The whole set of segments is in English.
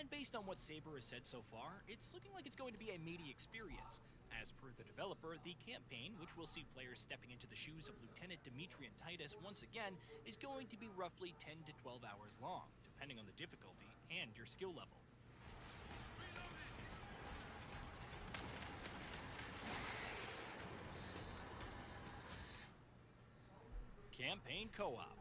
And based on what Saber has said so far, it's looking like it's going to be a meaty experience. As per the developer, the campaign, which will see players stepping into the shoes of Lieutenant Dimitri and Titus once again, is going to be roughly 10 to 12 hours long, depending on the difficulty and your skill level. Campaign Co-op.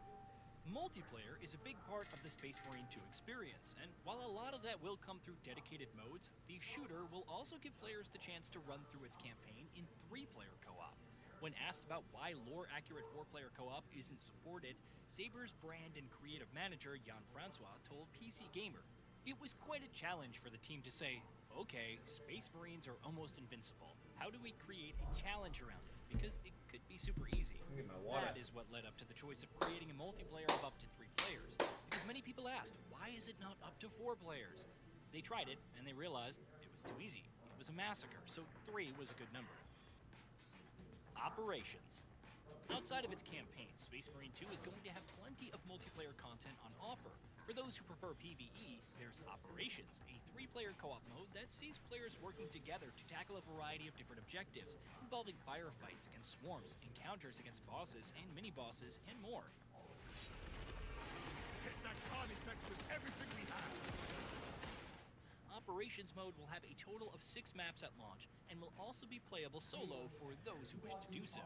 Multiplayer is a big part of the Space Marine 2 experience, and while a lot of that will come through dedicated modes, the shooter will also give players the chance to run through its campaign in 3-player co-op. When asked about why lore-accurate 4-player co-op isn't supported, Saber's brand and creative manager Jan-Francois told PC Gamer, "It was quite a challenge for the team to say, okay, Space Marines are almost invincible. How do we create a challenge around it? Because it could be super easy." That is what led up to the choice of creating a multiplayer of up to 3 players. Because many people asked, why is it not up to 4 players? They tried it, and they realized it was too easy. It was a massacre, so 3 was a good number. Operations. Outside of its campaign, Space Marine 2 is going to have plenty of multiplayer content on offer. For those who prefer PvE, there's Operations, a 3-player co-op mode that sees players working together to tackle a variety of different objectives, involving firefights against swarms, encounters against bosses and mini-bosses, and more. Hit that carnifex with everything we have! Operations mode will have a total of 6 maps at launch and will also be playable solo for those who wish to do so.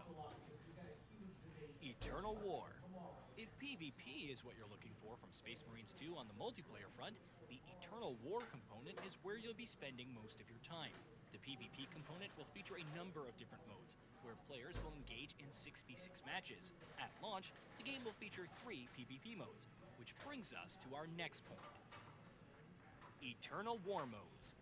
Eternal War. If PvP is what you're looking for from Space Marines 2 on the multiplayer front, the Eternal War component is where you'll be spending most of your time. The PvP component will feature a number of different modes, where players will engage in 6v6 matches. At launch, the game will feature 3 PvP modes, which brings us to our next point. Eternal War modes.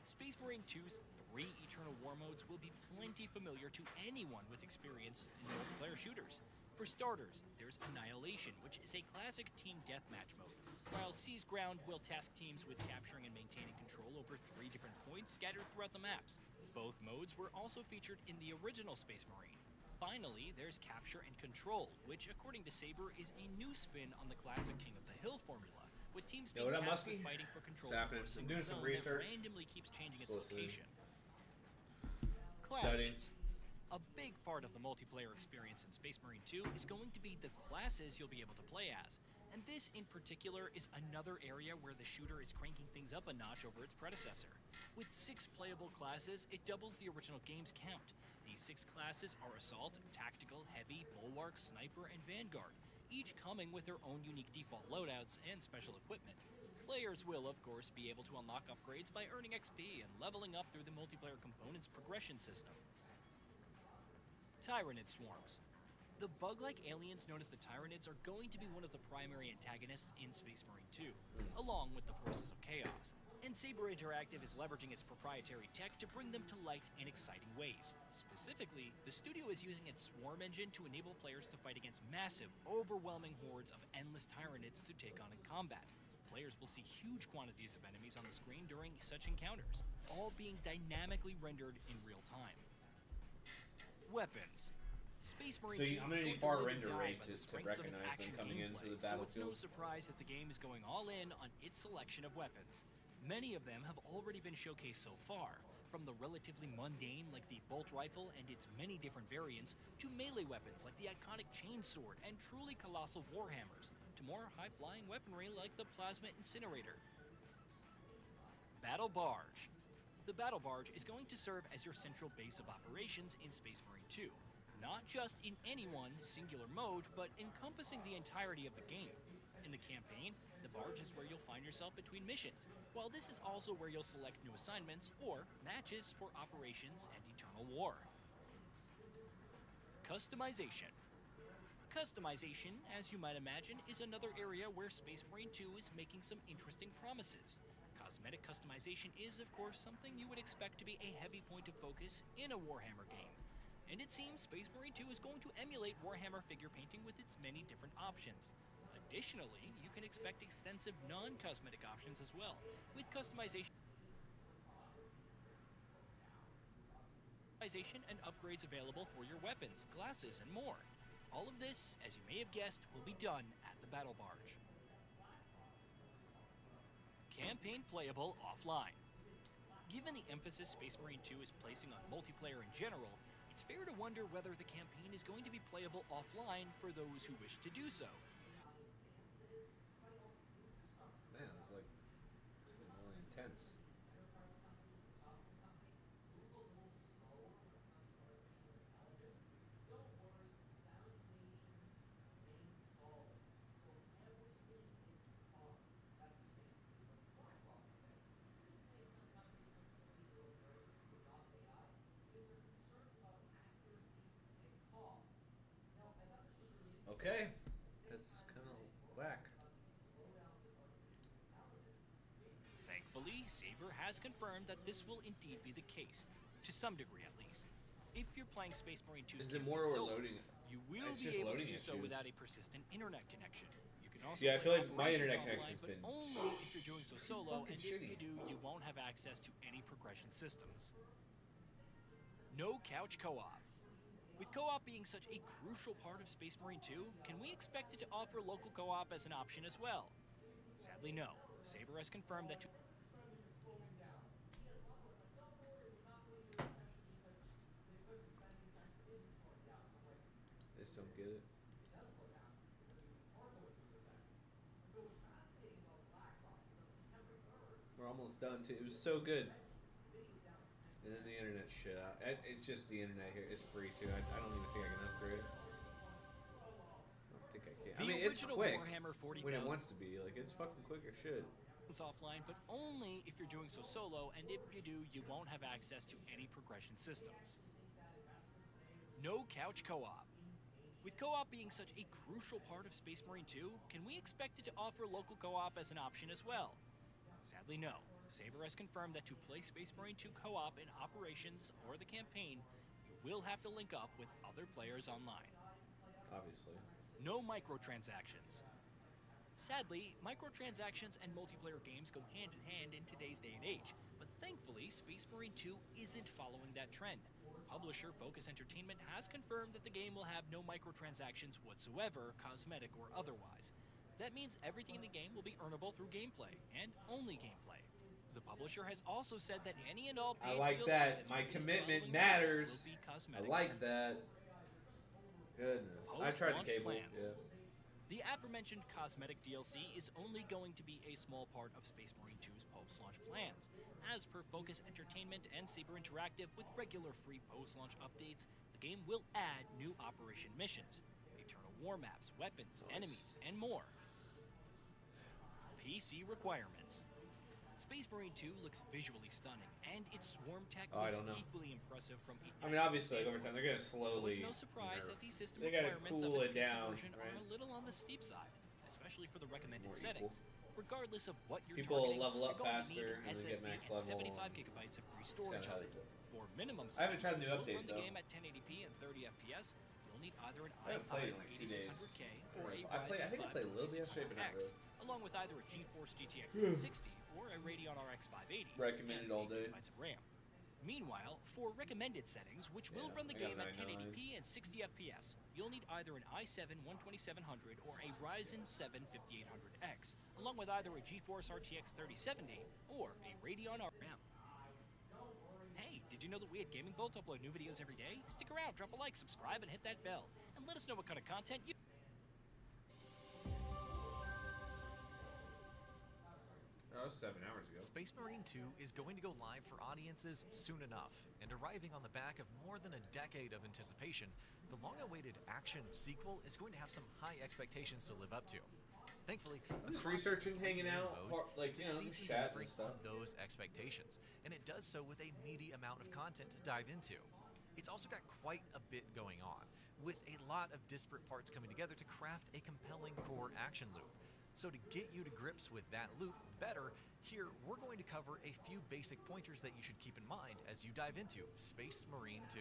Space Marine 2's 3 Eternal War modes will be plenty familiar to anyone with experience in multiplayer shooters. For starters, there's Annihilation, which is a classic team deathmatch mode, while Seize Ground will task teams with capturing and maintaining control over 3 different points scattered throughout the maps. Both modes were also featured in the original Space Marine. Finally, there's Capture and Control, which, according to Saber, is a new spin on the classic King of the Hill formula, with teams being tasked with fighting for control over a single zone that randomly keeps changing its location. Classes. A big part of the multiplayer experience in Space Marine 2 is going to be the classes you'll be able to play as, and this in particular is another area where the shooter is cranking things up a notch over its predecessor. With 6 playable classes, it doubles the original game's count. These 6 classes are Assault, Tactical, Heavy, Bulwark, Sniper, and Vanguard, each coming with their own unique default loadouts and special equipment. Players will, of course, be able to unlock upgrades by earning XP and leveling up through the multiplayer component's progression system. Tyranid Swarms. The bug-like aliens known as the Tyranids are going to be one of the primary antagonists in Space Marine 2, along with the Forces of Chaos. And Saber Interactive is leveraging its proprietary tech to bring them to life in exciting ways. Specifically, the studio is using its Swarm engine to enable players to fight against massive, overwhelming hordes of endless Tyranids to take on in combat. Players will see huge quantities of enemies on the screen during such encounters, all being dynamically rendered in real time. Weapons. Space Marine 2 is going to live and die by the strengths of its action gameplay, so it's no surprise that the game is going all in on its selection of weapons. Many of them have already been showcased so far, from the relatively mundane like the bolt rifle and its many different variants, to melee weapons like the iconic chainsword and truly colossal warhammers, to more high-flying weaponry like the plasma incinerator. Battle Barge. The Battle Barge is going to serve as your central base of operations in Space Marine 2, not just in any one singular mode, but encompassing the entirety of the game. In the campaign, the barge is where you'll find yourself between missions, while this is also where you'll select new assignments or matches for operations and Eternal War. Customization. Customization, as you might imagine, is another area where Space Marine 2 is making some interesting promises. Cosmetic customization is, of course, something you would expect to be a heavy point of focus in a Warhammer game. And it seems Space Marine 2 is going to emulate Warhammer figure painting with its many different options. Additionally, you can expect extensive non-cosmetic options as well, with customization and upgrades available for your weapons, classes, and more. All of this, as you may have guessed, will be done at the Battle Barge. campaign playable offline. Given the emphasis Space Marine 2 is placing on multiplayer in general, it's fair to wonder whether the campaign is going to be playable offline for those who wish to do so. Man, it's like it's been really intense. Okay, that's kind of whack. Thankfully, Saber has confirmed that this will indeed be the case, to some degree at least. If you're playing Space Marine 2's Is it more campaign or solo, loading? you will It's be just able to loading do so issues. without a persistent internet connection. You can also Yeah, I play feel like my operations internet offline, connection's but been only if you're doing so solo, fucking and shitty. if you do, you won't have access to any progression systems. No couch co-op. With co-op being such a crucial part of Space Marine 2, can we expect it to offer local co-op as an option as well? Sadly, no. Saber has confirmed that I just don't get it. We're almost done too. It was so good. And then the internet shit out. It's just the internet here. It's free too. I don't even think I can upgrade. I don't think I can. I the mean, it's original quick Warhammer 40,000 when it wants to be. Like, it's fucking quick as shit. is offline, but only if you're doing so solo, and if you do, you won't have access to any progression systems. No couch co-op. With co-op being such a crucial part of Space Marine 2, can we expect it to offer local co-op as an option as well? Sadly, no. Saber has confirmed that to play Space Marine 2 co-op in operations or the campaign, you will have to link up with other players online. Obviously. No microtransactions. Sadly, microtransactions and multiplayer games go hand in hand in today's day and age, but thankfully, Space Marine 2 isn't following that trend. Publisher Focus Entertainment has confirmed that the game will have no microtransactions whatsoever, cosmetic or otherwise. That means everything in the game will be earnable through gameplay, and only gameplay. The publisher has also said that any and all I paid like DLC that. that's My released commitment following matters. release will be I cosmetic. like that. Goodness. I tried the Post-launch cable. plans. Yeah. The aforementioned cosmetic DLC is only going to be a small part of Space Marine 2's post-launch plans. As per Focus Entertainment and Saber Interactive, with regular free post-launch updates, the game will add new operation missions, eternal war maps, weapons, enemies, and more. PC requirements. Space Marine 2 looks visually stunning, and its swarm tech Oh, I looks don't know. equally impressive from a I mean, obviously, like, over time, they're going to slowly. so it's no surprise that these system They gotta requirements of cool its it PC down, version right? are a little on the steep side, especially for the recommended More settings. Regardless of what you're People targeting, level up you're going to need faster an and they get SSD max and level 75 and gigabytes of free storage how of they it. do it. For minimum I haven't tried the new settings, update, you'll run the though. game at 1080p and 30 FPS. You'll need either an I haven't played it in i5 like 2 days. 8600K or a I Ryzen think I played a little bit yesterday, but not 5600X, really. along with either a GeForce GTX 1060 or a Radeon RX 580. Recommended and all 8 day. gigabytes of RAM. Meanwhile, for recommended settings, which will Yeah, run the I got game at 99. 1080p and 60 FPS, you'll need either an i7 12700 or a Ryzen 7 5800X, along with either a GeForce RTX 3070 or a Radeon RAM. Hey, did you know that we at Gaming Bolt upload new videos every day? Stick around, drop a like, subscribe, and hit that bell, and let us know what kind of content you... That was 7 hours ago. Space Marine 2 is going to go live for audiences soon enough, and arriving on the back of more than a decade of anticipation, the long-awaited action sequel is going to have some high expectations to live up to. Thankfully, I'm just across its researching, three hanging main out, modes, like, it you know, succeeds in just chatting and delivering stuff. on those expectations, and it does so with a meaty amount of content to dive into. It's also got quite a bit going on, with a lot of disparate parts coming together to craft a compelling core action loop. So to get you to grips with that loop better, here we're going to cover a few basic pointers that you should keep in mind as you dive into Space Marine 2.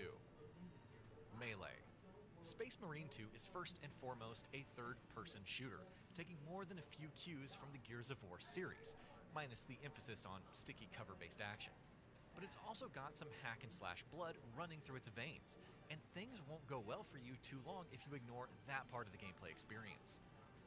Melee. Space Marine 2 is first and foremost a third-person shooter, taking more than a few cues from the Gears of War series, minus the emphasis on sticky cover-based action. But it's also got some hack-and-slash blood running through its veins, and things won't go well for you too long if you ignore that part of the gameplay experience.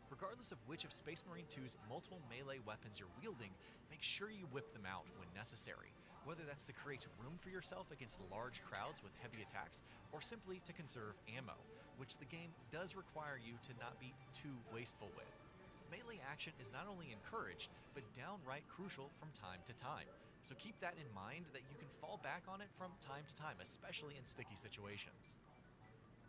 Regardless of which of Space Marine 2's multiple melee weapons you're wielding, make sure you whip them out when necessary, whether that's to create room for yourself against large crowds with heavy attacks, or simply to conserve ammo, which the game does require you to not be too wasteful with. Melee action is not only encouraged, but downright crucial from time to time, so keep that in mind that you can fall back on it from time to time, especially in sticky situations.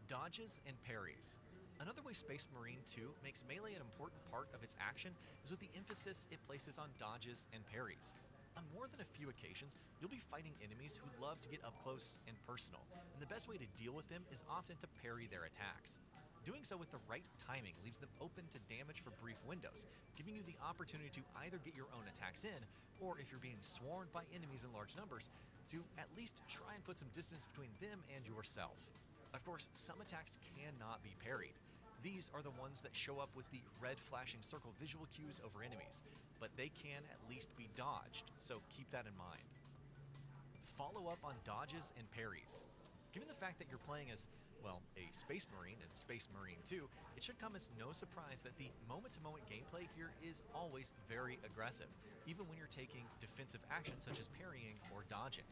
Dodges and parries. Another way Space Marine 2 makes melee an important part of its action is with the emphasis it places on dodges and parries. On more than a few occasions, you'll be fighting enemies who love to get up close and personal, and the best way to deal with them is often to parry their attacks. Doing so with the right timing leaves them open to damage for brief windows, giving you the opportunity to either get your own attacks in, or if you're being swarmed by enemies in large numbers, to at least try and put some distance between them and yourself. Of course, some attacks cannot be parried. These are the ones that show up with the red flashing circle visual cues over enemies, but they can at least be dodged, so keep that in mind. Follow up on dodges and parries. Given the fact that you're playing as, well, a Space Marine in Space Marine 2, it should come as no surprise that the moment-to-moment gameplay here is always very aggressive, even when you're taking defensive actions such as parrying or dodging.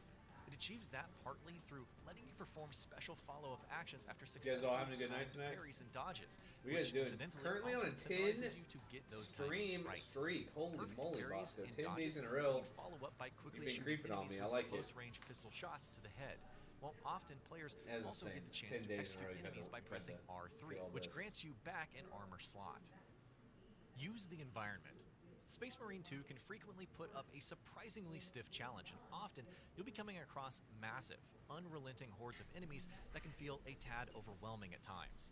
It achieves that partly through letting you perform special follow-up actions after successfully having a good night timed tonight? parries and dodges, What are you guys which doing? incidentally Currently also on a 10 incentivizes you to get those stream timings right. streak. Holy Perfect moly, parries Bosco. and 10 dodges days in a row. you follow up by quickly You've been shooting creeping on enemies me. I with like it. close-range pistol shots to the head. While often players As I'm also saying, get the chance 10 to days in a row, execute you gotta enemies by get pressing that- R3, get all which this. grants you back an armor slot. Use the environment. Space Marine 2 can frequently put up a surprisingly stiff challenge, and often you'll be coming across massive, unrelenting hordes of enemies that can feel a tad overwhelming at times.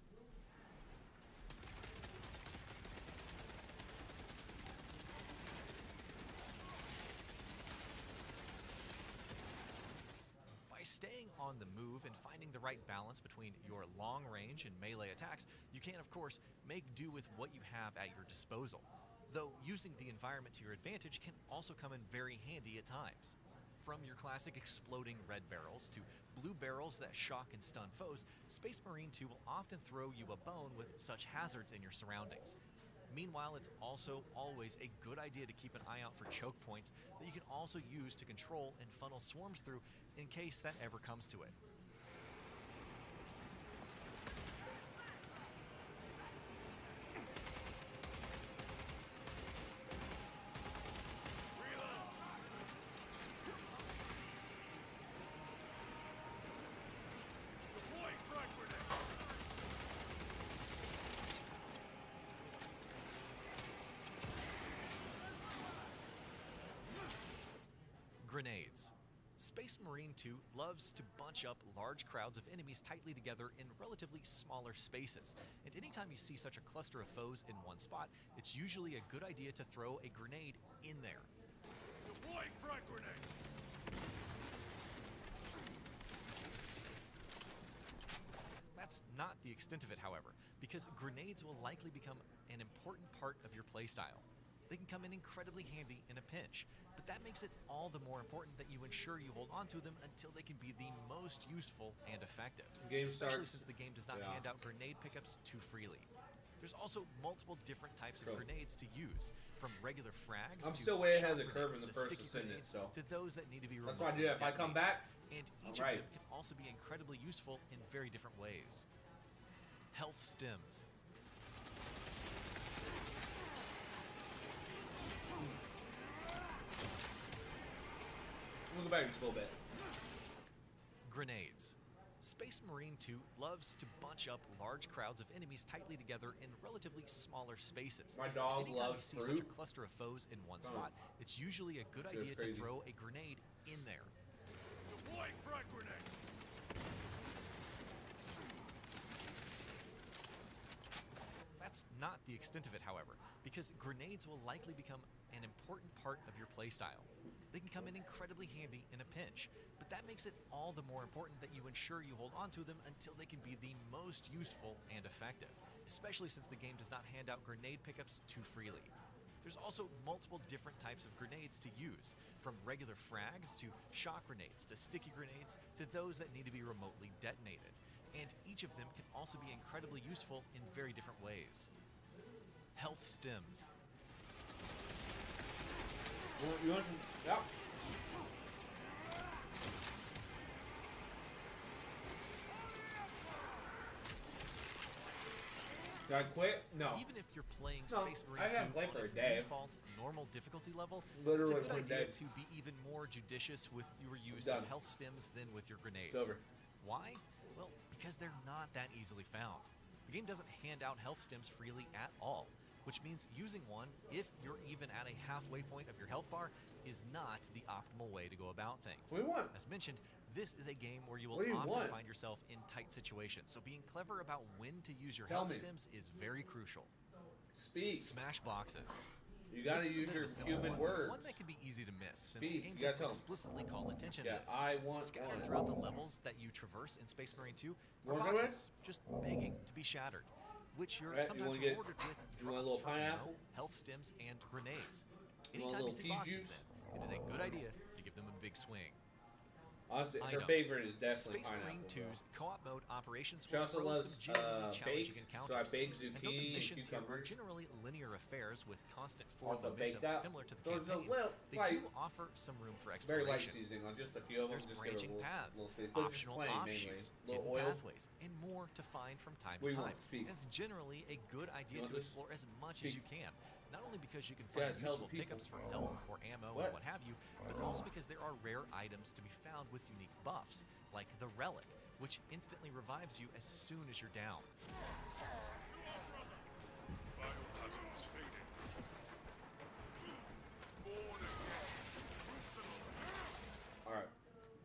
By staying on the move and finding the right balance between your long range and melee attacks, you can, of course, make do with what you have at your disposal. Though using the environment to your advantage can also come in very handy at times. From your classic exploding red barrels to blue barrels that shock and stun foes, Space Marine 2 will often throw you a bone with such hazards in your surroundings. Meanwhile, it's also always a good idea to keep an eye out for choke points that you can also use to control and funnel swarms through in case that ever comes to it. Deploying frag grenade. Grenades. Space Marine 2 loves to bunch up large crowds of enemies tightly together in relatively smaller spaces, and anytime you see such a cluster of foes in one spot, it's usually a good idea to throw a grenade in there. Deploying frag grenade. That's not the extent of it, however, because grenades will likely become an important part of your playstyle. They can come in incredibly handy in a pinch, but that makes it all the more important that you ensure you hold onto them until they can be the most useful and effective, Game especially starts. since the game does not Yeah. hand out grenade pickups too freely. There's also multiple different types of Cool. grenades to use, from regular frags I'm to still way ahead of shock the curve in grenades the to First sticky Descendant, grenades so to those that need to be that's what I do. remotely If I come detonated. back, And each Alright. of them can also be incredibly useful in very different ways. Health stems. I'm gonna go back just a little bit. Grenades. Space Marine 2 loves to bunch up large crowds of enemies tightly together in relatively smaller spaces. My dog Anytime you loves see such fruit. a cluster of foes in one Come spot, it's usually a good Goes idea to crazy. throw a grenade in there. Deploying frag grenade. That's not the extent of it, however, because grenades will likely become an important part of your playstyle. They can come in incredibly handy in a pinch, but that makes it all the more important that you ensure you hold onto them until they can be the most useful and effective, especially since the game does not hand out grenade pickups too freely. There's also multiple different types of grenades to use, from regular frags to shock grenades to sticky grenades to those that need to be remotely detonated, and each of them can also be incredibly useful in very different ways. Health stems. You want some? Yep. Did I quit? No. Even if you're playing No, Space I Marine 2 haven't played on for a its day. default normal difficulty level, Literally it's a for a good idea day. to be even more judicious with your use Done. of health stems than with your grenades. It's over. Why? Well, because they're not that easily found. The game doesn't hand out health stems freely at all, which means using one, if you're even at a halfway point of your health bar, is not the optimal way to go about things. What do you want? As mentioned, this is a game where you will What do you often want? find yourself in tight situations, so being clever about when to use your Tell health me. stems is very crucial. Speak. Smash boxes. You gotta This is a use bit your of a simple human one, words. one that can be easy to miss, since Speak. the game You gotta doesn't tell 'em. explicitly call attention Yeah, to this. I want Scattered one. throughout the levels that you traverse in Space Marine 2 are Wanna go boxes just begging to be shattered, which you're Alright, you sometimes wanna get- rewarded with you want a drops little from ammo, pineapple? health stems, and grenades. You want a Anytime you little see pea boxes, juice? then, it is a good idea to give them a big swing. Honestly, her Items. favorite is definitely Space Marine pineapple. 2's co-op mode operations She will also throw loves some genuinely challenging baked, encounters. so I baked And though the zucchini and missions here are cucumbers. generally linear affairs with constant forward Also baked momentum up. similar to the So it's a campaign, little they light. do offer some room for Very light exploration. seasoning on just a few of them. There's Just give it a branching little, paths, little space. But just optional plain, offshoots, mainly. hidden Little oil. pathways, and more to find from time What to do you time. want? Speak. And it's generally a good idea want to this? explore as much as Speak. you can. Not only because you can Yeah, find tell the useful people. pickups for health or ammo What? and what have you, but also because there are rare items to be found with unique buffs, like the Relic, which instantly revives you as soon as you're down. Biohazards fading. Born again. Alright.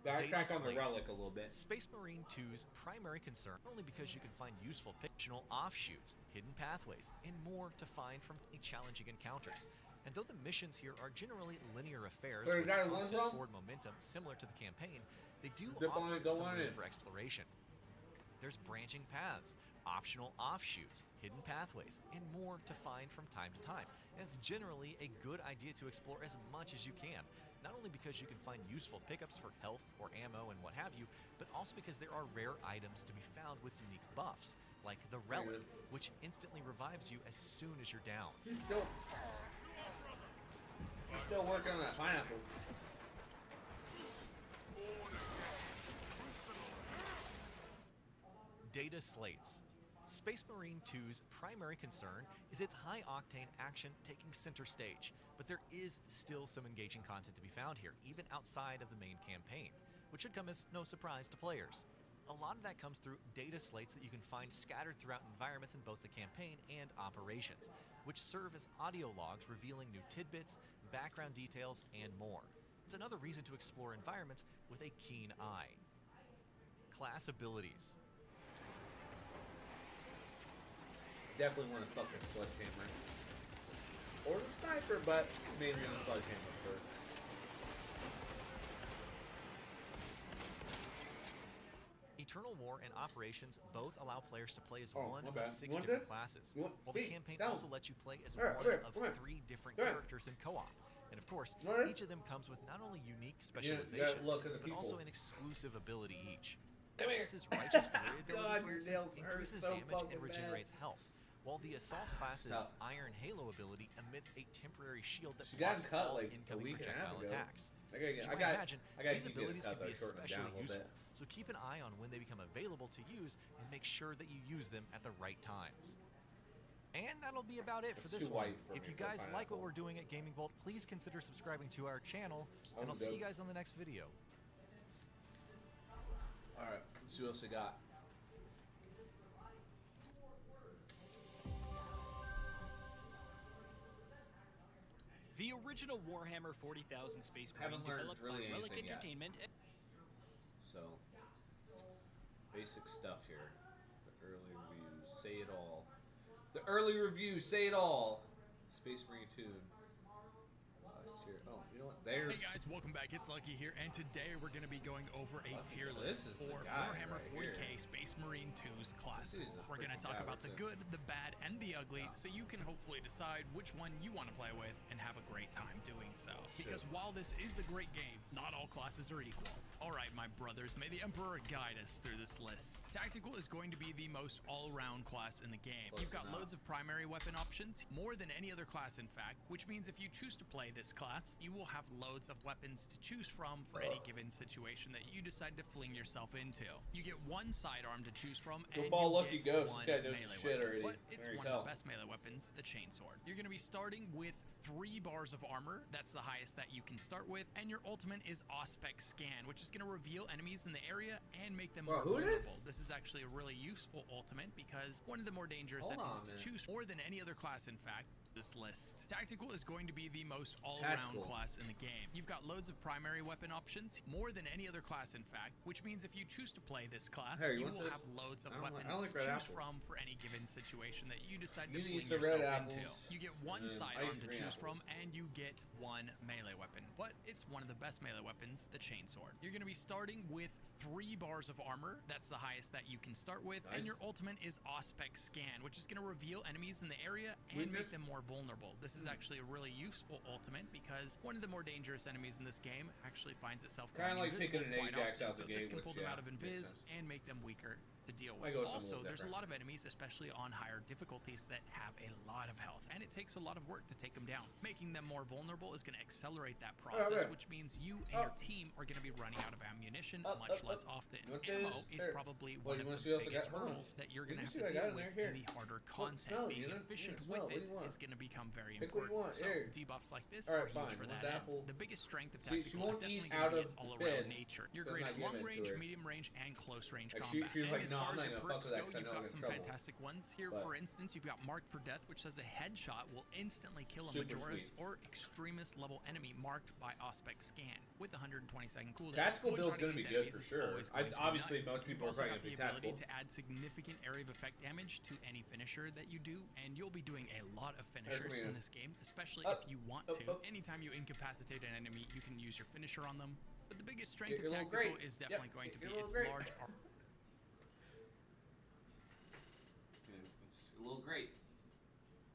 Data Backtrack on the slates. relic a little bit. Space Marine 2's primary concern, only because you can find useful fictional offshoots, hidden pathways, and more to find from challenging encounters. And though the missions here are generally linear affairs Wait, with is that one constant zone? forward momentum similar to the campaign, they do Dip on offer it, go some on room in. for exploration. There's branching paths, optional offshoots, hidden pathways, and more to find from time to time. And it's generally a good idea to explore as much as you can, not only because you can find useful pickups for health or ammo and what have you, but also because there are rare items to be found with unique buffs, like the Relic, which instantly revives you as soon as you're down. She's still working on that pineapple. Data slates. Space Marine 2's primary concern is its high-octane action taking center stage, but there is still some engaging content to be found here, even outside of the main campaign, which should come as no surprise to players. A lot of that comes through data slates that you can find scattered throughout environments in both the campaign and operations, which serve as audio logs revealing new tidbits, background details, and more. It's another reason to explore environments with a keen eye. Class abilities. Definitely want to fuck a sledgehammer. Or the sniper, but maybe the sledgehammer first. Eternal War and Operations both allow players to play as Oh, one my of bad. 6 You want different this? classes, You want- while the speak, campaign down. also lets you play as Here, one here, of come here. 3 different Come here. characters in co-op. And of course, What? each of them comes with not only unique gotta specializations, look at the but also people. an exclusive ability each. Come here. This is Righteous Fury ability, God, for your instance, nails hurt increases so damage fucking and bad. regenerates health, while the Assault class's Cut. Iron Halo ability emits a temporary shield that She got blocks cut all like a incoming week and a half projectile ago. attacks. I gotta As get. you I might got. imagine, I gotta these keep abilities getting can cut be though, shorten it down especially a little useful, bit. so keep an eye on when they become available to use and make sure that you use them at the right times. And that'll be about it for It's this too one. white for If me you for guys like pineapple. what we're doing at Gaming Vault, please consider subscribing to our channel, and I'm I'll see you good. guys on the next video. All right. Let's see what else we got. The original Warhammer 40,000 Space Marine Haven't learned developed really by Relic anything yet. Entertainment. So, basic stuff here. The early reviews say it all. The early reviews say it all. Space Marine 2. Last year. Oh, you know what? There's. Hey guys, welcome back. It's Lucky here, and today we're going to be going over a Lucky, tier this list is the for guy Warhammer right 40k here. Space Marine 2's classes. This is the We're going to freaking talk guy about the right there. good, the bad, and the ugly, so you can hopefully decide which one you want to play with and have a great time doing so. Because while this is a great game, not all classes are equal. Alright, my brothers, may the Emperor guide us through this list. Tactical is going to be the most all-round class in the game. Close You've got enough. loads of primary weapon options, more than any other class in fact, which means if you choose to play this class, you will have loads of weapons to choose from for any given situation that you decide to fling yourself into. You get one sidearm to choose from, and Go ball you Lucky get Ghost. one This guy knows melee shit weapon. already. But it's There you one tell. of the best melee weapons, the chainsword. You're going to be starting with 3 bars of armor. That's the highest that you can start with, and your ultimate is Auspex Scan, which is going to reveal enemies in the area and make them more Who it is? vulnerable. This is actually a really useful ultimate because one of the more dangerous Hold enemies on, to man. choose more than any other class in fact. This list. Tactical is going to be the most all-around Tactical. class in the game. You've got loads of primary weapon options, more than any other class in fact, which means if you choose to play this class, Hey, you you want will this? have loads of I don't weapons like to red choose apples. from for any given situation that you decide to You fling need some red yourself into. apples, You get one and I sidearm eat to green choose from, apples. and you get one melee weapon. But it's one of the best melee weapons, the chainsword. You're going to be starting with 3 bars of armor. That's the highest that you can start with. Nice. And your ultimate is Auspex Scan, which is going to reveal enemies in the area We and make missed- them more vulnerable. This is actually a really useful ultimate because one of the more dangerous enemies in this game actually finds itself Kinda going like picking invisible an quite Ajax often, out the so this gate, can pull which, them yeah, out of makes invis sense. and make them weaker to deal I with. go something a Also, little there's a different. lot of enemies, especially on higher difficulties, that have a lot of health, and it takes a lot of work to take them down. Making them more vulnerable is going to accelerate that process, right. which means you and your team are going to be running out of ammunition much less often. You want Ammo this? is Here. probably Well, one you of wanna the see what else I biggest got? Hold on. hurdles that you're You going to can have see to what I got deal in with there. Here. in the harder Look, content. smell, Being you know? efficient Yeah, smell. with What it do you want? is going to become very Pick what you important. want. So Here. debuffs like this All are right, huge fine. for You want that. the end. apple? The biggest strength of She tactical is won't definitely eat going out to be of its all bed. around nature. You're Does great not at give long it to range, her. medium range, and close range Like, combat. she was and like, as no, far I'm as not your gonna fuck perks with that go, 'cause I you've know I'm got in some trouble. fantastic ones. Here, But- for instance, you've got Marked for Death, which says a headshot will instantly kill a Super Majora's sweet. or Extremist level enemy marked by Auspex Scan with 120-second cooldown. Tactical One build's shot gonna be against good enemies for is sure. always going to be Obviously, nuts. most people You've are also probably got gonna the pick ability tactical. to add significant area of effect damage to any finisher that you do, and you'll be doing a lot of finishers here. in this game, especially Up, if you want up, to. up. Anytime you incapacitate an enemy, you can use your finisher on them. But the biggest strength Get of your little tactical grate. is definitely Yep, going to get be your little its grate. large It's a little great.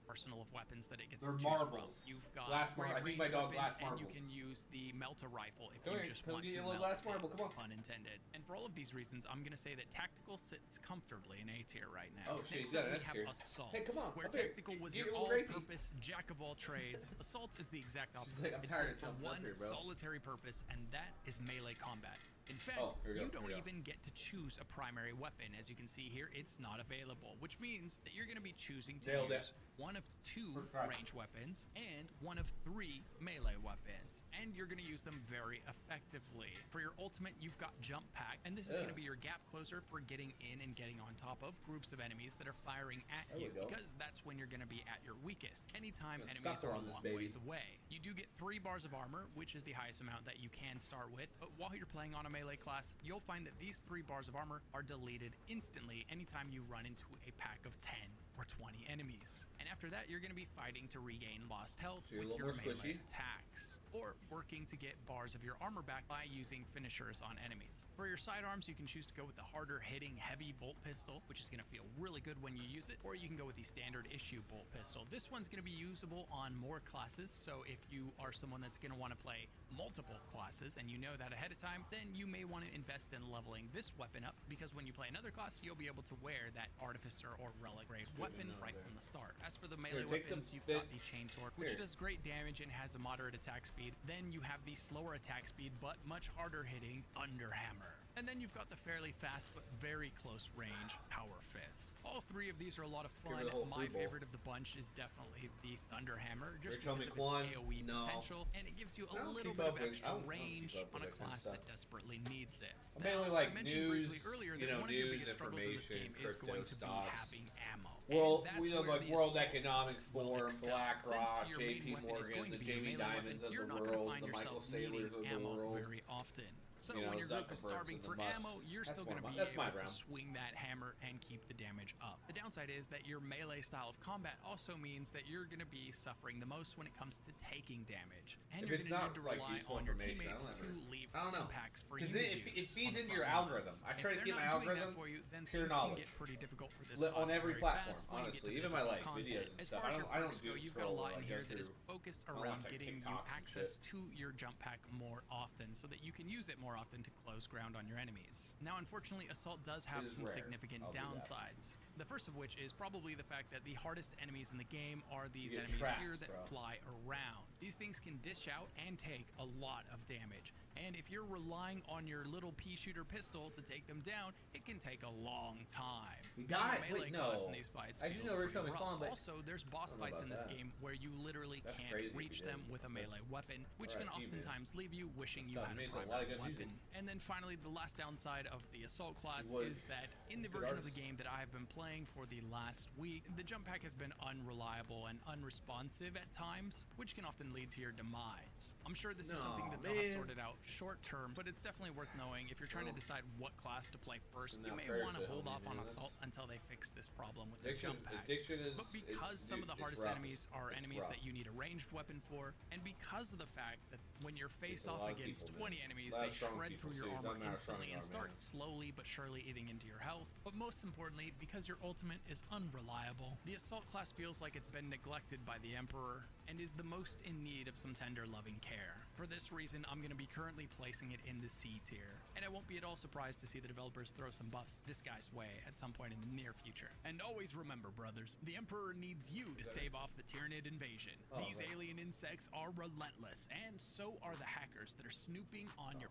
arsenal of weapons that it gets They're to choose marbles. from. You've got Glass great mar- I think my range dog weapons, glass and you marbles. can use the melter rifle if Come you here, just come want get to your little melt glass marble, things, come on. pun intended. And for all of these reasons, I'm going to say that tactical sits comfortably in A tier right now. Oh, shit, Next he's got up, an we S have tier. Assault, Hey, come on, where up here. tactical was Get your your little grapey. all-purpose jack of all trades. Assault is the exact She's opposite. like, I'm It's tired built of for jumping up one here, bro. solitary purpose, and that is melee combat. In fact, Oh, here we you go, don't here we go. even get to choose a primary weapon. As you can see here, it's not available, which means that you're going to be choosing to Nailed it. use one of 2 First try. range weapons and one of 3 melee weapons, and you're going to use them very effectively. For your ultimate, you've got Jump Pack, and this is going to be your gap closer for getting in and getting on top of groups of enemies that are firing at There we you, go. because that's when you're going to be at your weakest. Anytime Let's enemies sucker are a on this long baby. ways away. You do get 3 bars of armor, which is the highest amount that you can start with, but while you're playing on a melee class, you'll find that these 3 bars of armor are deleted instantly anytime you run into a pack of 10 or 20 enemies. And after that, you're going to be fighting to regain lost health So you're a with little your more melee squishy. attacks, or working to get bars of your armor back by using finishers on enemies. For your sidearms, you can choose to go with the harder hitting heavy bolt pistol, which is going to feel really good when you use it, or you can go with the standard issue bolt pistol. This one's going to be usable on more classes, so if you are someone that's going to want to play multiple classes and you know that ahead of time, then you may want to invest in leveling this weapon up, because when you play another class, you'll be able to wear that artificer or relic grade weapon know right there. from the start. As for the melee take weapons, them- you've they- got the chainsword, which Here. does great damage and has a moderate attack speed. Then you have the slower attack speed but much harder hitting Underhammer. And then you've got the fairly fast but very close range Power Fist. All 3 of these are a lot of Give her fun. the whole My free bowl. favorite of the bunch is definitely the Thunderhammer, just Rachel because of McQuan? its AoE No. potential, and it gives you I a don't little keep bit up of with- I extra don't keep range up with on a that kind of class stuff. that desperately needs it. I'm mainly Now, like I mentioned news, briefly earlier you that know, one of your news, biggest struggles in this game information, is going to crypto, be stocks. having ammo. World, And we that's know, where like the World Assault Economic class will Forum, excel. BlackRock, Since your main JP weapon is Morgan, going the to be a Jamie melee Dimons weapon, of you're the not going to world, find the yourself Michael Saylors needing of the ammo world. very often. So you know, when your group is Zuckerbergs starving and the for Musks. ammo, you're That's still going to one of be my- that's my able to realm. swing that hammer and keep the damage up. The downside is that your melee style of combat also means that you're going to be suffering the most when it comes to taking damage. And If you're it's going to not, need to like, rely useful on your information, teammates I to don't ever- leave I don't know. stim packs for you Because to it use feeds on the into your front algorithm. lines. I If try to they're keep my not doing that algorithm for you, then pure things knowledge. can get pretty difficult for this On class every very platform, fast when you get honestly. to Even my, difficult like, content. videos and As stuff. far as I your don't perks go, do you've got a scroll lot or in go here that is through focused a lot around of, like, getting you TikToks and access shit. to your jump pack more often so that you can use it more often to close ground on your enemies. Now, unfortunately, Assault does have is some rare. significant I'll do that. downsides. The first of which is probably the fact that the hardest enemies in the game are these get enemies trapped, here that bro. fly around. These things can dish out and take a lot of damage. And if you're relying on your little pea shooter pistol to take them down, it can take a long time. We Now, got your it. melee Wait, class no. in these fights I do feels know pretty Richard rough. McClellan, but Also, there's boss I don't know fights in about this that. game where you literally That's can't crazy if reach you them did. with a That's- melee weapon, which Alright, can you, man. oftentimes leave you wishing That you stuff had a makes a lot of primary good music. weapon. And then finally, the last downside of the Assault class would. is that in the Good version of the artist. game that I have been playing for the last week, the jump pack has been unreliable and unresponsive at times, which can often lead to your demise. I'm sure this is something that they'll have man. sorted out short term, but it's definitely worth knowing if you're trying to Well, decide what class to play first. send You out may prayers want to to hold help off me, on man. Assault until they fix this problem with Addiction- their jump packs. addiction is- but because it's- some of the it's hardest rough. enemies are It's enemies rough. that you need a ranged weapon for, and because of the fact that when you're faced a off lot of against people, 20 man. enemies, A lot they of strong shred people, through your too. Doesn't armor matter how strong instantly you and are, start man. slowly but surely eating into your health. But most importantly, because your ultimate is unreliable, the Assault class feels like it's been neglected by the Emperor and is the most in need of some tender loving care. For this reason, I'm going to be currently placing it in the C tier, and I won't be at all surprised to see the developers throw some buffs this guy's way at some point in the near future. And always remember, brothers, the Emperor needs you to stave off the Tyranid invasion. Oh, These right. alien insects are relentless, and so are the hackers that are snooping on your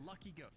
lucky go.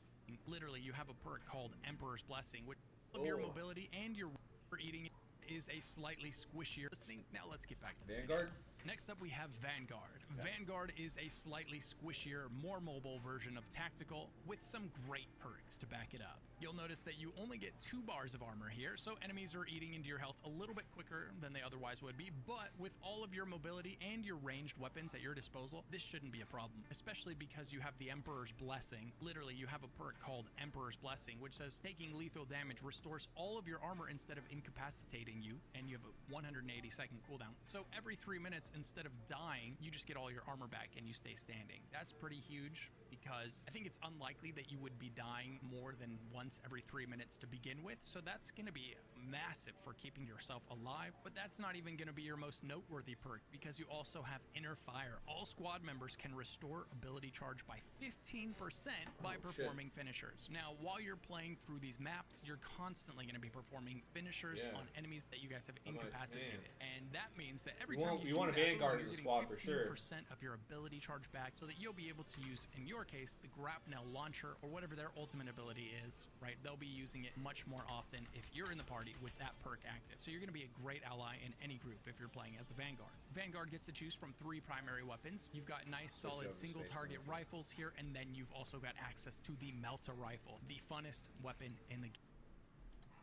Literally, you have a perk called Emperor's Blessing, which of your Oh. mobility and your eating is a slightly squishier listening. Now let's get back to the Vanguard? video. Next up, we have Vanguard. Vanguard is a slightly squishier, more mobile version of Tactical with some great perks to back it up. You'll notice that you only get 2 bars of armor here, so enemies are eating into your health a little bit quicker than they otherwise would be, but with all of your mobility and your ranged weapons at your disposal, this shouldn't be a problem, especially because you have the Emperor's Blessing. Literally, you have a perk called Emperor's Blessing, which says taking lethal damage restores all of your armor instead of incapacitating you, and you have a 180-second cooldown. So every 3 minutes, instead of dying, you just get all your armor back and you stay standing. That's pretty huge because I think it's unlikely that you would be dying more than once every 3 minutes to begin with, so that's going to be massive for keeping yourself alive. But that's not even going to be your most noteworthy perk because you also have Inner Fire. All squad members can restore ability charge by 15% by shit. performing finishers. Now, while you're playing through these maps, you're constantly going to be performing finishers Yeah. on enemies that you guys have I'm like, incapacitated, and that means that every You time want- you you do want a that, Vanguard in you're the getting squad for sure. 15% of your ability charge back, so that you'll be able to use, in your case, the Grapnel launcher or whatever their ultimate ability is. Right? They'll be using it much more often if you're in the party with that perk active. So you're going to be a great ally in any group if you're playing as the Vanguard. Vanguard gets to choose from 3 primary weapons. You've got nice, solid over single space target marine. rifles here, and then you've also got access to the Melta rifle, the funnest weapon in the